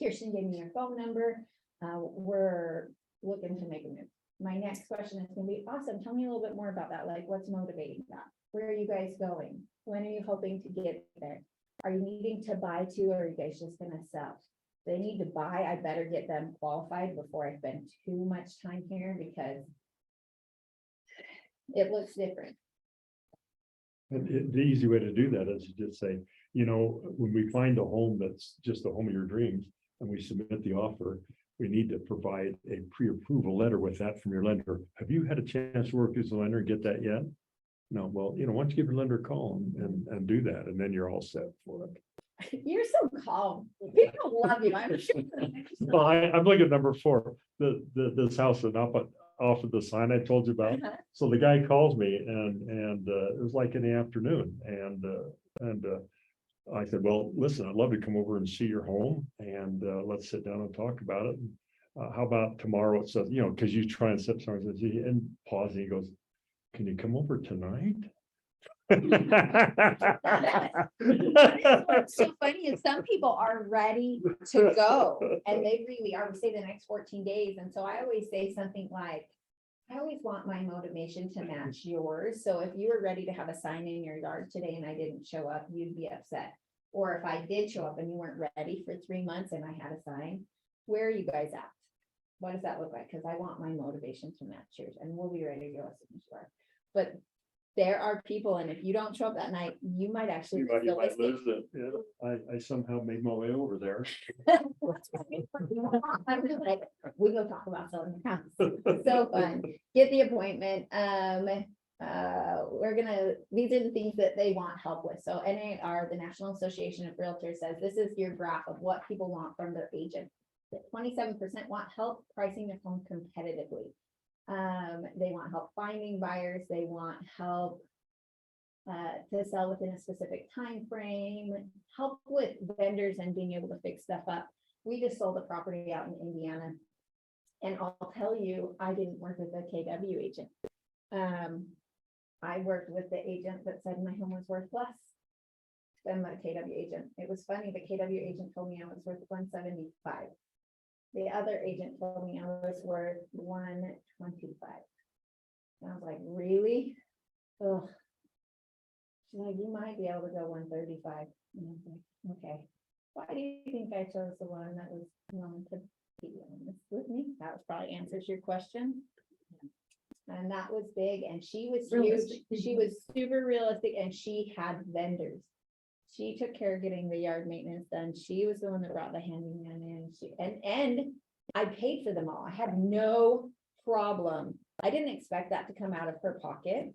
Kirsten gave me your phone number. We're looking to make a move. My next question is gonna be, awesome, tell me a little bit more about that. Like, what's motivating that? Where are you guys going? When are you hoping to get there? Are you needing to buy too, or are you guys just gonna sell? If they need to buy, I better get them qualified before I spend too much time here, because it looks different. The easy way to do that is to just say, you know, when we find a home that's just the home of your dreams and we submit the offer, we need to provide a pre-approval letter with that from your lender. Have you had a chance to work with the lender and get that yet? No, well, you know, why don't you give your lender a call and do that, and then you're all set for it. You're so calm. People love you, I'm sure. Well, I'm looking at number 4, this house and up off of the sign I told you about. So the guy calls me and it was like in the afternoon and I said, well, listen, I'd love to come over and see your home and let's sit down and talk about it. how about tomorrow? It says, you know, because you try and set something, and pause, and he goes, can you come over tonight? What's so funny is some people are ready to go and they really are, we say the next 14 days. And so I always say something like, I always want my motivation to match yours. So if you were ready to have a sign in your yard today and I didn't show up, you'd be upset. Or if I did show up and you weren't ready for 3 months and I had a sign, where are you guys at? What does that look like? Because I want my motivation to match yours and we'll be ready to go as soon as you are. But there are people, and if you don't show up that night, you might actually. You might miss the listing. lose it. Yeah, I somehow made my way over there. I'm just like, we go talk about selling the house. So fun. Get the appointment. We're gonna, these are the things that they want help with. So NAR, the National Association of Realtors, says this is your graph of what people want from their agent. 27% want help pricing their home competitively. They want help finding buyers. They want help to sell within a specific time frame, help with vendors and being able to fix stuff up. We just sold a property out in Indiana. And I'll tell you, I didn't work with a KW agent. I worked with the agent that said my home was worth less than the KW agent. It was funny, the KW agent told me I was worth 175. The other agent told me I was worth 125. And I was like, really? Oh. She's like, you might be able to go 135. And I was like, okay. Why do you think I chose the one that was willing to be honest with me? That was probably answers your question. And that was big, and she was huge. Realistic. She was super realistic, and she had vendors. She took care of getting the yard maintenance done. She was the one that brought the handyman in. And I paid for them all. I had no problem. I didn't expect that to come out of her pocket.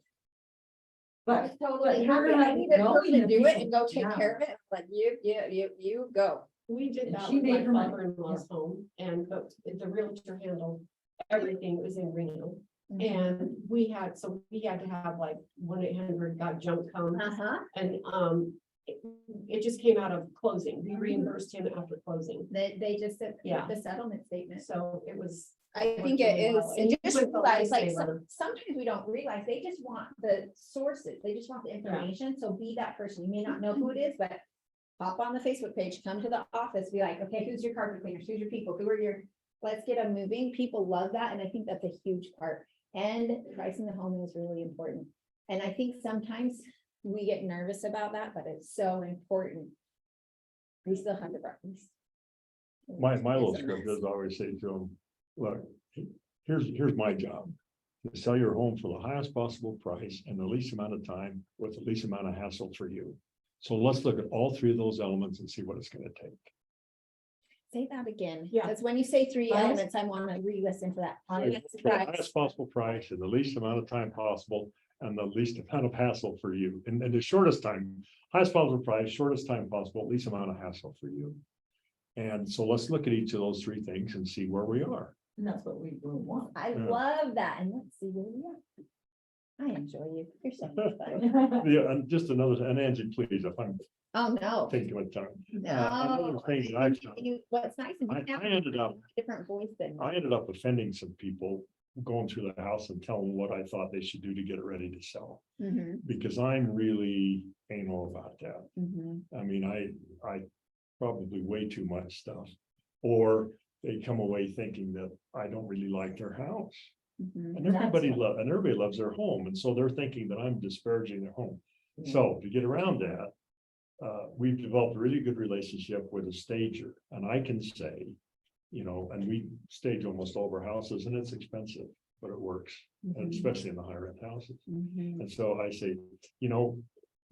I was But totally you're happy. I like needed her going to to do it pieces. and go take Yeah. care of it. Like you go. We did And that she with made my her money. father-in-law's home, and the realtor handled everything. It was in Reno. Mm-hmm. And we had to have like 1-800 got junk come, Uh-huh. and it just came out of closing. We reimbursed him after closing. They just said Yeah. the settlement statement. So it was. I think worked it really is, well. and And you just went the realize, like, lifesaver. sometimes we don't realize, they just want the sources, they just want the information, so be that person, you may not know who it is, but hop on the Facebook page, come to the office, be like, okay, who's your carpet cleaners, who's your people, who are your, let's get them moving, people love that, and I think that's a huge part, and pricing the home is really important, and I think sometimes we get nervous about that, but it's so important. We still have the breakfast. My little script is always say to them, look, here's my job. To sell your home for the highest possible price and the least amount of time with the least amount of hassle for you. So let's look at all three of those elements and see what it's gonna take. Say that again, Yeah. because when you say three Highest- elements, I want to re-listen to that. For Highest the price. highest possible price and the least amount of time possible and the least amount of hassle for you. And the shortest time, highest possible price, shortest time possible, least amount of hassle for you. And so let's look at each of those three things and see where we are. and that's what we really want. I Yeah. love that, and let's see where we are. I enjoy you, you're so much fun. Yeah, and just another, and Angie, please, if I'm Oh, no, taking my time. no. another thing that I've done- What's nice, is I you have ended up, a different voice than. I ended up offending some people going through the house and telling them what I thought they should do to get it ready to sell. Mhm, Because I'm really anal about that. mhm. I mean, I probably way too much stuff. Or they come away thinking that I don't really like their house. Mhm. And everybody loves their home. And so they're thinking that I'm disparaging their home. So to get around that, we've developed a really good relationship with a stager, and I can say, you know, and we stage almost all of our houses, and it's expensive, but it works, and especially in the higher end houses. Mhm. And so I say, you know,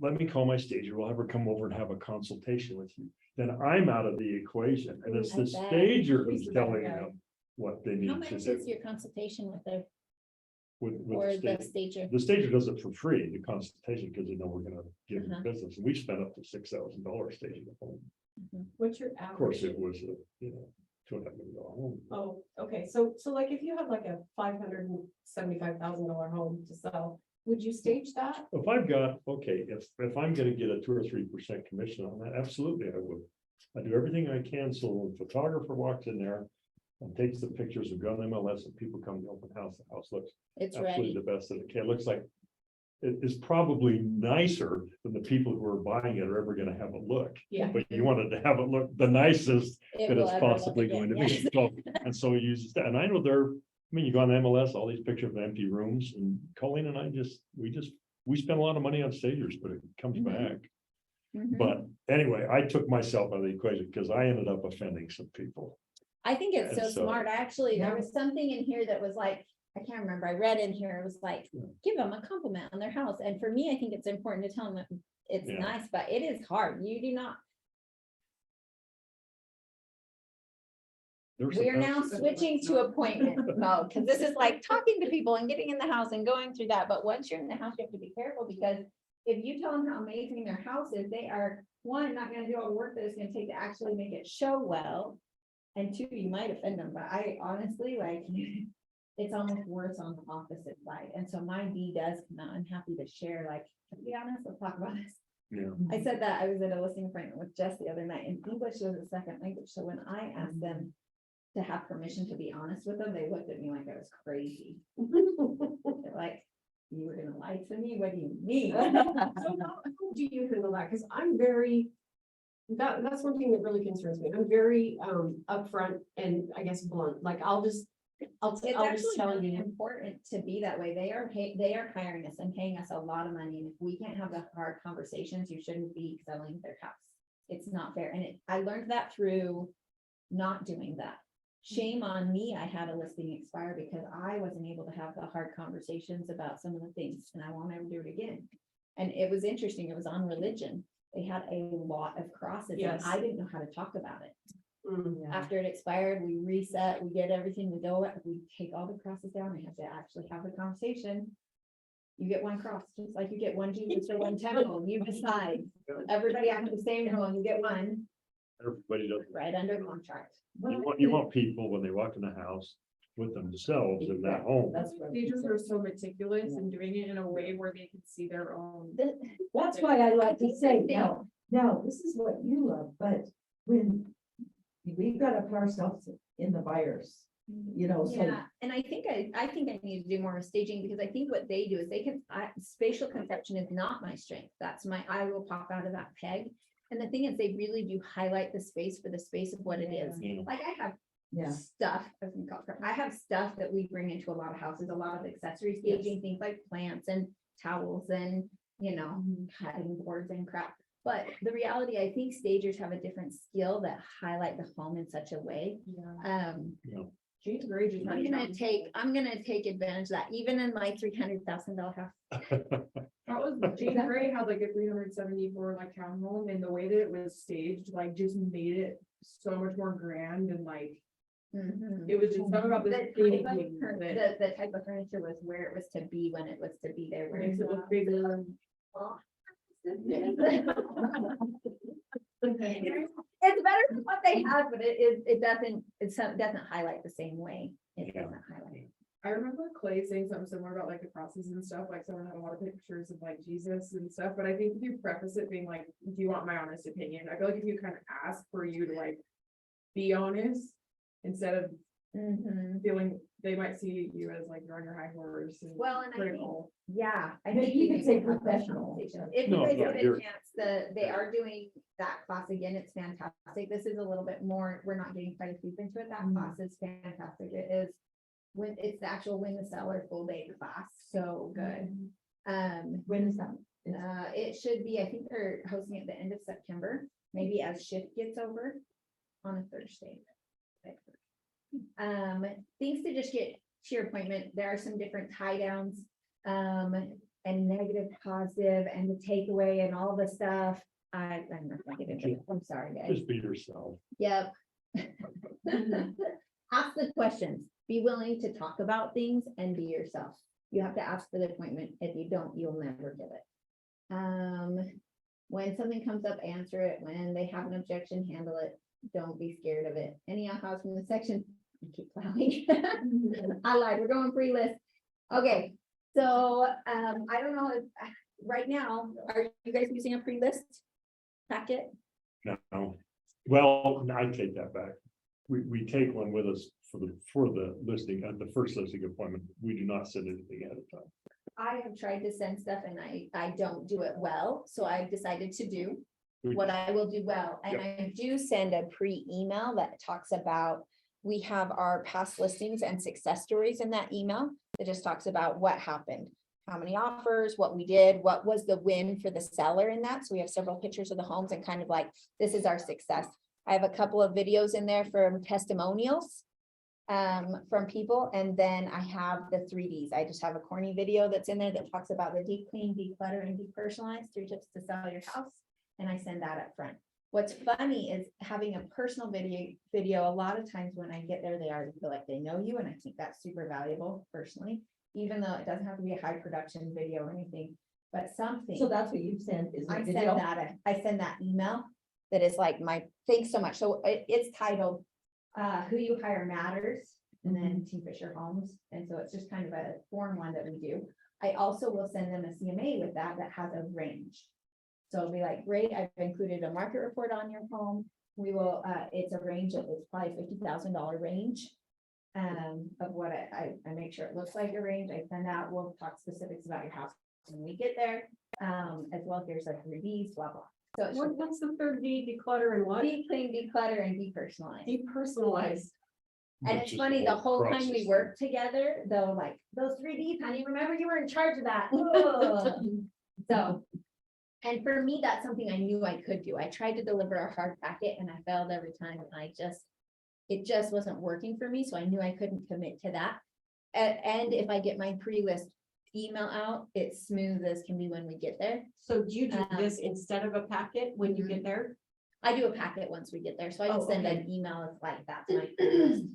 let me call my stager, we'll have her come over and have a consultation with you. Then I'm out of the equation, and it's I the bet. stager who's He's the better telling guy. them what they How need much to is do. your consultation with the, With or the the stager. stager? The stager does it for free, the consultation, because they know we're gonna give them Uh-huh. business, and we spent up to $6,000 staging the home. What's your Of course, average? it was a, $2.5 million home. Oh, okay, so like if you have like a $575,000 home to sell, would you stage that? If I've got, okay, if I'm gonna get a 2 or 3% commission on that, absolutely, I would. I do everything I can, so when a photographer walks in there, and takes the pictures of gun MLS and people come to the open house, the house looks It's absolutely ready. the best that it can. It looks like it is probably nicer than the people who are buying it are ever gonna have a look. Yeah. But you wanted to have it look the nicest It that will it's ever look possibly again, going to yes. be. So, and so he uses that. And I know I mean, you go on the MLS, all these pictures of empty rooms, and Colleen and I we spend a lot of money on stagers, but it comes Mhm. back. Mhm. But anyway, I took myself out of the equation because I ended up offending some people. I think it's so And so- smart. Actually, there Yeah. was something in here that was like, I can't remember. I read in here, it was like, Yeah. give them a compliment on their house. And for me, I think it's important to tell them that it's Yeah. nice, but it is hard. You do not. There's We some are now absolute- switching to appointment mode, because this is like talking to people and getting in the house and going through that. But once you're in the house, you have to be careful, because if you tell them how amazing their house is, they are, one, not gonna do all the work that it's gonna take to actually make it show well. And two, you might offend them, but I honestly, like, it's almost worse on the opposite side. And so my D does come out. I'm happy to share, like, to be honest, let's talk about this. Yeah, I said that I was at a listing appointment with Jess the other night, and English was a second language, so when I asked them to have permission to be honest with them, they looked at me like I was crazy. They're like, you were gonna lie to me? What do you mean? So how do you handle that? Because I'm very, that's one thing that really concerns me. I'm very upfront and I guess blunt, like I'll just It's I'll just actually tell really you. important to be that way. They are hiring us and paying us a lot of money, and if we can't have the hard conversations, you shouldn't be selling their house. It's not fair, and I learned that through not doing that. Shame on me, I had a listing expire because I wasn't able to have the hard conversations about some of the things, and I won't ever do it again. And it was interesting, it was on religion. They had a lot of crosses, and Yes. I didn't know how to talk about it. Mm, After it expired, we reset, we get everything, we take all the crosses down, we have to actually have the conversation. You get one cross, just like you get one Jesus or one temple, you decide. Everybody has the same rule, you get one everybody does. right under contract. You want people, when they walk in the house, with themselves in that home. That's right. Teachers are so meticulous in doing it in a way where they can see their own. That's why I like to say, now, this is what you love, but when we've got to put ourselves in the buyers, you know, so. Yeah, and I think I need to do more with staging, because I think what they do is spatial conception is not my strength. That's I will pop out of that peg. And the thing is, they really do highlight the space for the space of what it is. Yeah. Like I have Yeah, stuff, I have stuff that we bring into a lot of houses, a lot of accessory staging, things like plants and towels and, cutting boards and crap. But the reality, I think stagers have a different skill that highlight the home in such a way. Jean Grey just. I'm gonna take advantage of that, even in my $300,000 house. That was, Jean Grey had like a 374 like townhome, and the way that it was staged, like just made it so much more grand, and like, it was just something about The this. type thing of that the type of furniture was where it was to be when it was to be there. where Makes it's it look not. bigger. and- It's better than what they have, but it doesn't highlight the same way. It Yeah. doesn't highlight. I remember Clay saying something similar about like the crosses and stuff, like someone had a lot of pictures of like Jesus and stuff, but I think if you preface it being like, do you want my honest opinion? I feel like if you kind of ask for you to like be honest, instead of feeling, they might see you as like you're on your high horse and Well, and I think- critical. Yeah. I Maybe think you you could can say have those professional. conversations. If No, you guys yeah, get a you're- chance, they are doing that class again. It's fantastic. This is a little bit more, we're not getting quite as deep into it. That class is fantastic. It is when it's the actual win the seller full day class. So good. when is that? It should be, I think they're hosting at the end of September, maybe as shift gets over on a Thursday. Things to just get to your appointment, there are some different tie downs, and negative, positive, and the takeaway and all the stuff. I'm not gonna get into it. I'm sorry, guys. Just be yourself. Yep. Ask the questions, be willing to talk about things and be yourself. You have to ask for the appointment. If you don't, you'll never get it. When something comes up, answer it. When they have an objection, handle it. Don't be scared of it. Any house from the section, keep plowing. I lied, we're going free list. Okay, so, I don't know if, right now, are you guys using a pre-list packet? No, well, I take that back. We take one with us for the listing, the first listing appointment, we do not send anything ahead of time. I have tried to send stuff and I don't do it well, so I've decided to do what I will do well. And I do send a pre-email that talks about, we have our past listings and success stories in that email. It just talks about what happened, how many offers, what we did, what was the win for the seller in that. So we have several pictures of the homes and kind of like, this is our success. I have a couple of videos in there from testimonials from people, and then I have the 3Ds. I just have a corny video that's in there that talks about the deep clean, declutter, and depersonalize, 3 tips to sell your house, and I send that up front. What's funny is having a personal video, a lot of times when I get there, they already feel like they know you, and I think that's super valuable personally, even though it doesn't have to be a high production video or anything, but something. So that's what you sent is a I send video? that, I send that email that is like my, thanks so much. So it's titled, Who You Hire Matters, and then T. Fisher Homes. And so it's just kind of a form one that we do. I also will send them a CMA with that has a range. So it'll be like, great, I've included a market report on your home. We will, it's a range of, it's probably $50,000 range. Of what I make sure it looks like a range. I send out, we'll talk specifics about your house when we get there. As well, here's like 3Ds, blah, blah. So it's What's the third D, declutter and what? deep clean, declutter, and depersonalize. Depersonalize. And Which it's is funny, the whole time we process. work together, they'll like, those 3Ds, honey, remember you were in charge of that. So, and for me, that's something I knew I could do. I tried to deliver a hard packet and I failed every time. And it just wasn't working for me. So I knew I couldn't commit to that. And if I get my pre-list email out, it's smooth as can be when we get there. So do you do this instead of a packet when you get there? I do a packet once we get there. So I Oh, just send okay. an email. It's like, that's my pre-list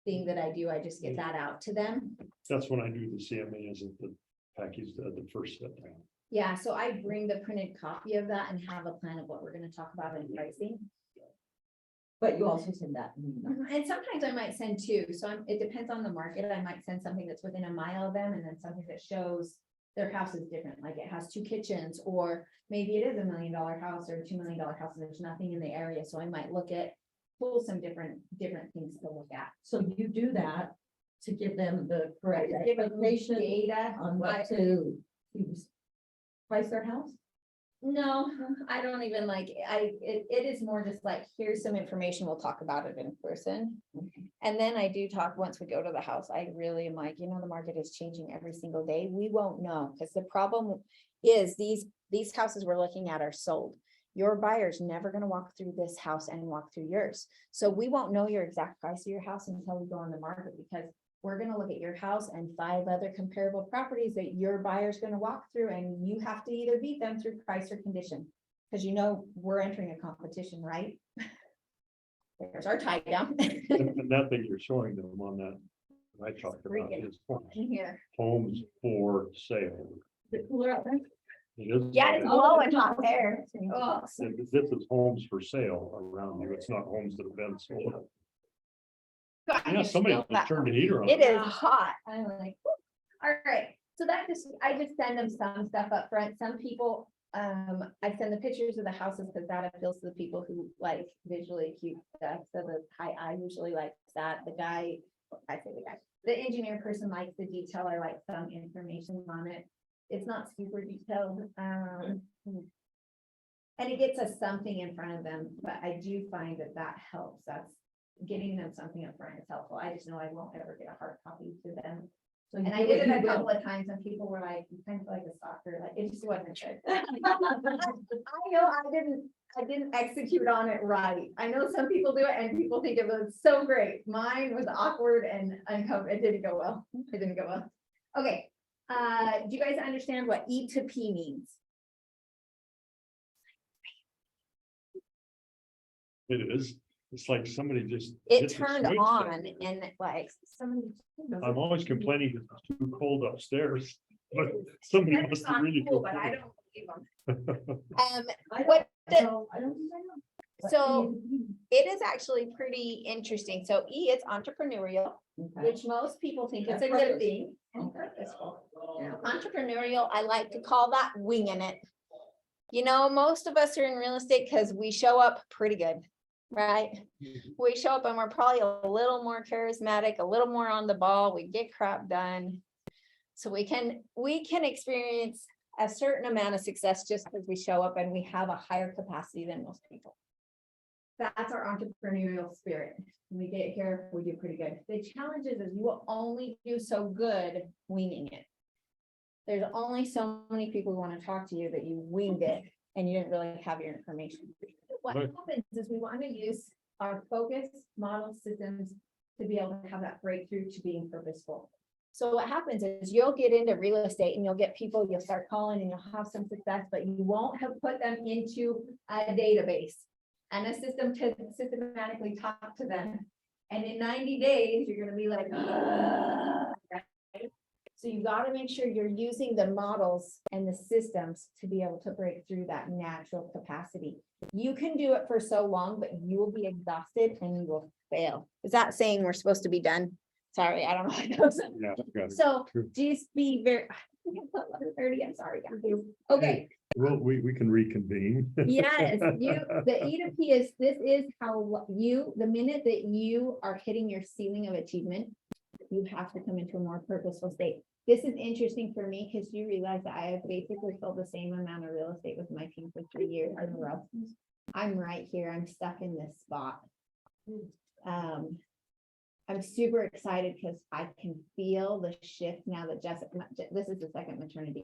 thing that I do. I just get that out to them. That's when I do the CMA as the package, the first step. Yeah, so I bring the printed copy of that and have a plan of what we're gonna talk about in pricing. But you also send that. And sometimes I might send two, so it depends on the market. I might send something that's within a mile of them and then something that shows their house is different, like it has 2 kitchens, or maybe it is $1 million house or $2 million house and there's nothing in the area. So I might pull some different things to look at. So you do that to give them the correct Give them expectation data on what to price their house? No, I don't even like, it is more just like, here's some information, we'll talk about it in person. And then I do talk, once we go to the house, I really am like, the market is changing every single day. We won't know, because the problem is these houses we're looking at are sold. Your buyer's never gonna walk through this house and walk through yours. So we won't know your exact price of your house until we go on the market, because we're gonna look at your house and 5 other comparable properties that your buyer's gonna walk through, and you have to either beat them through price or condition. Because we're entering a competition, right? There's our tie down. And that thing you're showing them on that, I talked about Freaking is homes- Here. homes for sale. Is it cooler out there? It is. Yeah, it's blowing hot air. Oh, And this is homes for sale around you. It's not homes that have been sold. I Yeah, can somebody feel just that. turned the heater on. It is hot. I'm like, whew. All right. So I just send them some stuff up front. Some people, I send the pictures of the houses because that appeals to the people who like visually cute stuff. So I usually like that. The engineer person likes the detail. I like some information on it. It's not super detailed. And it gets us something in front of them, but I do find that helps. That's getting them something up front is helpful. I just know I won't ever get a hard copy to them. So you And I do did what it you a will. couple of times and people were like, you kind of like a stalker, like it just wasn't good. I know I didn't execute on it right. I know some people do it and people think it was so great. Mine was awkward and uncovered. It didn't go well. It didn't go well. Okay. Do you guys understand what E to P means? It is. It's like somebody just. It hit the turned switch on there. and like somebody. I'm always complaining because it's too cold upstairs, but somebody That's must have not really. cool, but I don't believe them. I What the- don't think I know. But So you- it is actually pretty interesting. So E is entrepreneurial, Okay. which most people think it's a And good purpose. thing. And purposeful. Entrepreneurial, I like to call that winging it. Most of us are in real estate because we show up pretty good. right? We show up and we're probably a little more charismatic, a little more on the ball, we get crap done. So we can experience a certain amount of success just because we show up and we have a higher capacity than most people. That's our entrepreneurial spirit. When we get here, we do pretty good. The challenge is you will only do so good winging it. There's only so many people who want to talk to you that you winged it and you didn't really have your information. What Right. happens is we want to use our focus model systems to be able to have that breakthrough to being purposeful. So what happens is you'll get into real estate and you'll get people, you'll start calling and you'll have some success, but you won't have put them into a database and a system to systematically talk to them. And in 90 days, you're gonna be like, right? So you gotta make sure you're using the models and the systems to be able to break through that natural capacity. You can do it for so long, but you will be exhausted and you will fail. Is that saying we're supposed to be done? Sorry, I don't know. How it goes. Yeah, got it. So True. just be very, I think I put 11:30, I'm sorry. guys. Okay, Well, we can reconvene. yes, the E to P is, this is how you, the minute that you are hitting your ceiling of achievement, you have to come into a more purposeful state. This is interesting for me because you realize that I have basically sold the same amount of real estate with my team for 3 years in a row. I'm right here, I'm stuck in this spot. I'm super excited because I can feel the shift now that Jessica, this is the second maternity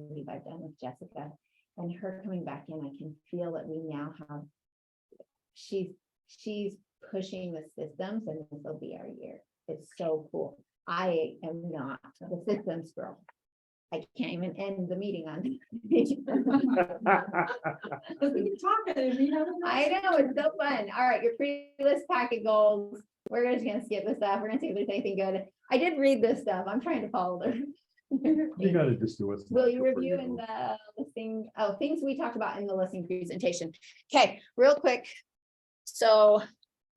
leave I've done with Jessica. And her coming back in, I can feel that we now have, she's pushing the systems and this will be our year. It's so cool. I am not the systems girl. I can't even end the meeting on. I know, it's so fun. All right, your pre-list packet goals. We're just gonna skip this stuff. We're gonna see if there's anything good. I did read this stuff. I'm trying to follow the. You gotta just do it. Will you review in the listing, things we talked about in the listing presentation? Okay, real quick. So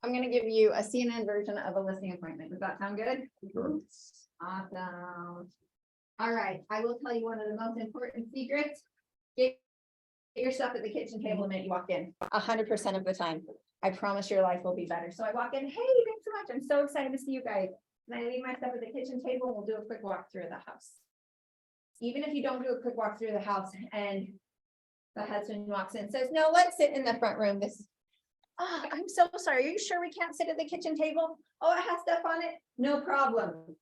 I'm gonna give you a CNN version of a listing appointment. Does that sound good? Sure. Awesome. All right, I will tell you one of the most important secrets. Get your stuff at the kitchen table the minute you walk in, 100% of the time. I promise your life will be better. So I walk in, hey, thanks so much. I'm so excited to see you guys. And I leave my stuff at the kitchen table and we'll do a quick walk through the house. Even if you don't do a quick walk through the house and the husband walks in and says, no, let's sit in the front room. I'm so sorry. Are you sure we can't sit at the kitchen table? Oh, it has stuff on it? No problem.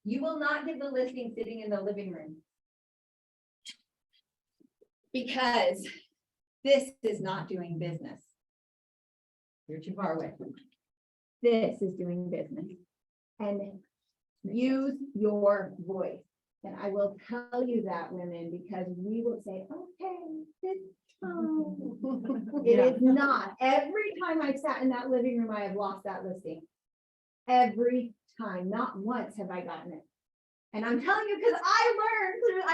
You will not get the listing sitting in the living room. Because this is not doing business. You're too far away. This is doing business. And use your voice. And I will tell you that, women, because we will say, okay, this it is not. Every time I've sat in that living room, I have lost that listing. Every time, not once have I gotten it. And I'm telling you, because I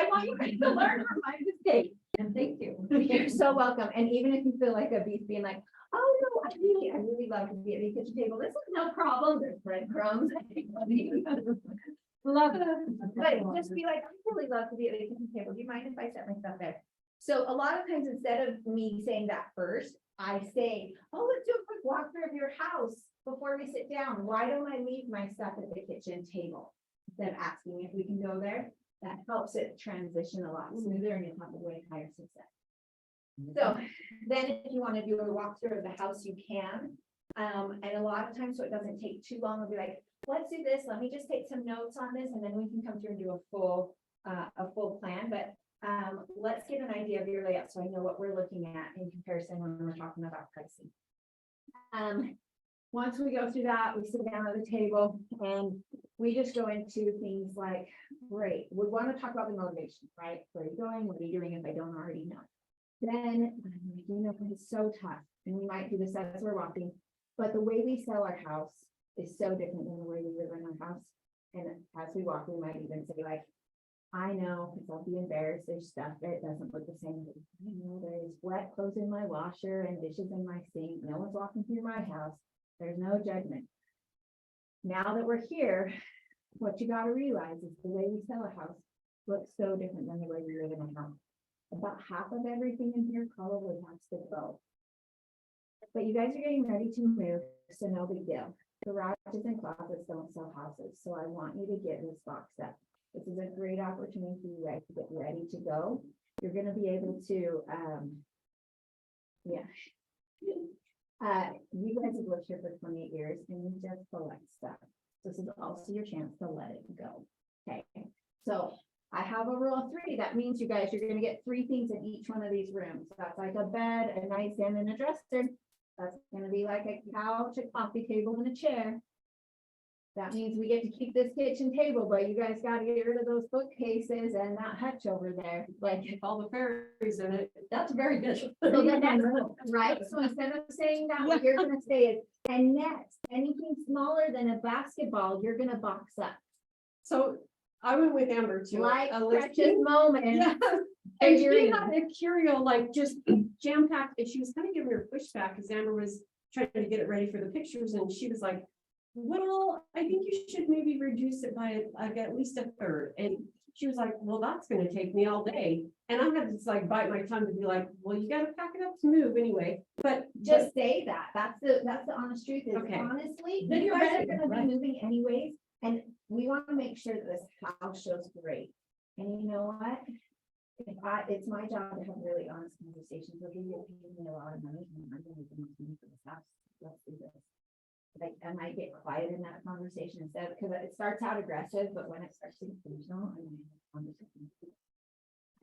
want you guys to learn from my mistakes. And thank you. You're so welcome. And even if you feel like a beast being like, oh no, I really love to be at the kitchen table. This is no problem. There's breadcrumbs. Love it. But just be like, I really love to be at the kitchen table. Do you mind if I set my stuff there? So a lot of times, instead of me saying that first, I say, oh, let's do a quick walkthrough of your house before we sit down. Why don't I leave my stuff at the kitchen table? Instead of asking if we can go there, that helps it transition a lot smoother and you'll have a way higher success. So then if you want to do a walkthrough of the house, you can. And a lot of times, so it doesn't take too long, I'll be like, let's do this. Let me just take some notes on this and then we can come through and do a full plan. But let's get an idea of your layout so I know what we're looking at in comparison when we're talking about pricing. Once we go through that, we sit down at the table and we just go into things like, great, we want to talk about the motivation, right? Where are you going? What are you doing if I don't already know? Then, you know, it's so tough and we might do this as we're walking, but the way we sell our house is so different than the way we live in our house. And as we walk, we might even say like, I know, because I'll be embarrassed, there's stuff that doesn't look the same. I know there's wet clothes in my washer and dishes in my sink. No one's walking through my house. There's no judgment. Now that we're here, what you got to realize is the way we sell a house looks so different than the way we live in a house. About half of everything in here probably has to go. but you guys are getting ready to move, so no big deal. Garages and closets don't sell houses, so I want you to get this box set. This is a great opportunity for you guys to get ready to go. You're gonna be able to, yeah. You guys have lived here for 28 years and you just collect stuff. This is also your chance to let it go. Okay, so I have a rule of 3. That means you guys, you're gonna get 3 things in each one of these rooms. That's like a bed, a nightstand, and a dresser. That's gonna be like a couch, a coffee table, and a chair. That means we get to keep this kitchen table, but you guys gotta get rid of those bookcases and that hutch over there. Like, With all the fairies in it, that's very good. so then that's, right, so instead of saying that, what you're gonna say is, and next, anything smaller than a basketball, you're gonna box up. So I went with Amber too. Like a precious listing. moment. Yeah. And she Figurine. had a curio like just jam packed, and she was kind of giving her pushback because Amber was trying to get it ready for the pictures, and she was like, well, I think you should maybe reduce it by like at least a third. And she was like, well, that's gonna take me all day. And I had to just like bite my tongue to be like, well, you gotta pack it up to move anyway, but Just say that. That's the honest truth is Okay. honestly, Then you you're guys are ready, gonna right. be moving anyways. And we want to make sure that this house shows great. And you know what? It's my job to have really honest conversations with you. You're paying me a lot of money. And I'm gonna make the most money for this house. Let's do this. Like, I might get quiet in that conversation instead, because it starts out aggressive, but when it starts to get emotional, I'm gonna have a conversation.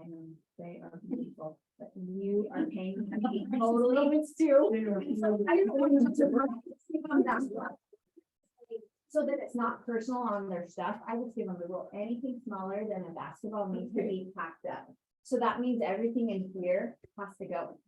I know they are beautiful, but you are paying me totally. it's too. I don't want you to give them that stuff. So that it's not personal on their stuff, I just give them the rule, anything smaller than a basketball needs to be packed up. So that means everything in here has to go.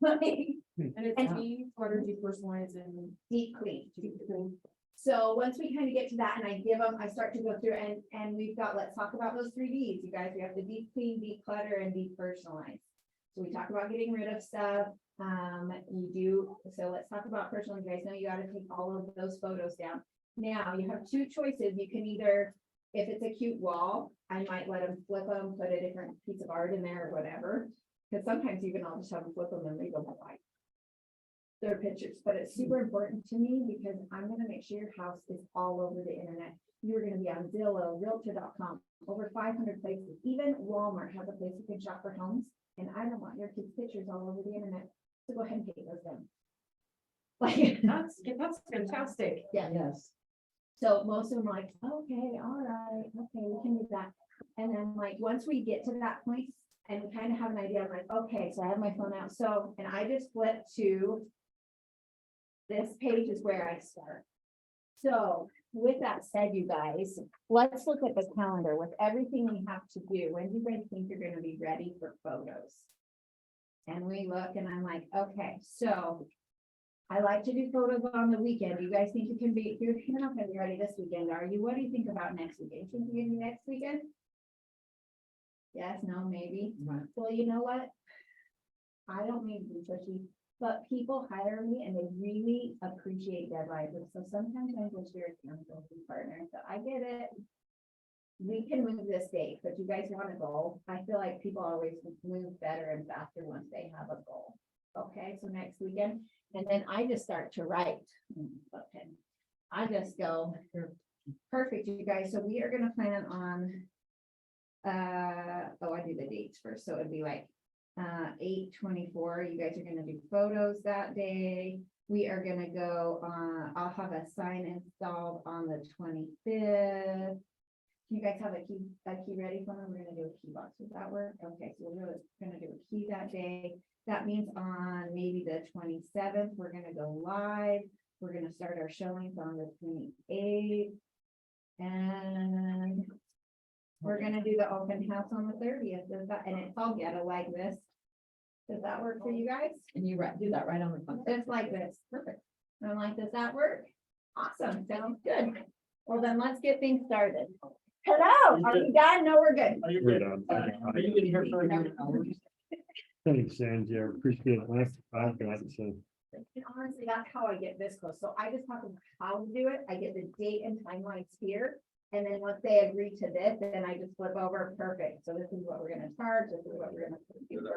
And it's me, what are depersonalized and Deep clean. deep clean. So once we kind of get to that and I give them, I start to go through and we've got, let's talk about those 3 Ds, you guys, we have the deep clean, deep clutter, and deep personalize. So we talk about getting rid of stuff, so let's talk about personal, you guys know you gotta take all of those photos down. Now, you have 2 choices, you can either, if it's a cute wall, I might let them flip them, put a different piece of art in there or whatever. Because sometimes even I'll just have them flip them and leave them white. Their pictures, but it's super important to me because I'm gonna make sure your house is all over the internet. You're gonna be on Zillow, Realtor.com, over 500 places. Even Walmart has a place you can shop for homes, and I don't want your kids' pictures all over the internet. So go ahead and take those down. Like, That's fantastic. yeah. Yes. So most of them are like, okay, all right, okay, we can do that. And then like, once we get to that point and we kind of have an idea, I'm like, okay, so I have my phone out. So, and I just flip to this page is where I start. So with that said, you guys, let's look at the calendar with everything we have to do. When do you guys think you're gonna be ready for photos? And we look and I'm like, okay, so I like to do photos on the weekend. You guys think you can be, you're not gonna be ready this weekend, are you? What do you think about next weekend? Think you can be next weekend? Yes, no, maybe. Well, you know what? I don't mean to be pushy, but people hire me and they really appreciate deadlines. And so sometimes I wish you're a accountability partner. So I get it. We can move this date, but you guys want a goal? I feel like people always move better and faster once they have a goal. Okay, so next weekend, and then I just start to write. Okay, I just go, perfect, you guys. So we are gonna plan on, I do the dates first. So it'd be like 8/24. You guys are gonna do photos that day. We are gonna go, I'll have a sign installed on the 25th. You guys have a key ready for me? We're gonna do a key box. Does that work? Okay, so we're gonna do a key that day. That means on maybe the 27th, we're gonna go live. We're gonna start our showings on the 28th. And we're gonna do the open house on the 30th. Does that, and it's all ghetto like this. Does that work for you guys? And you do that right on the phone. Just like this. Perfect. And I'm like, does that work? Awesome. Sounds good. Well, then let's get things started. Hello, are you done? No, we're good. We're done. Are you in here for another hour? Thanks, Sandy, I appreciate it. I've got to say. And honestly, that's how I get this close. So I just talk about how to do it. I get the date and timelines here. And then once they agree to this, then I just flip over, perfect. So this is what we're gonna charge, this is what we're gonna do for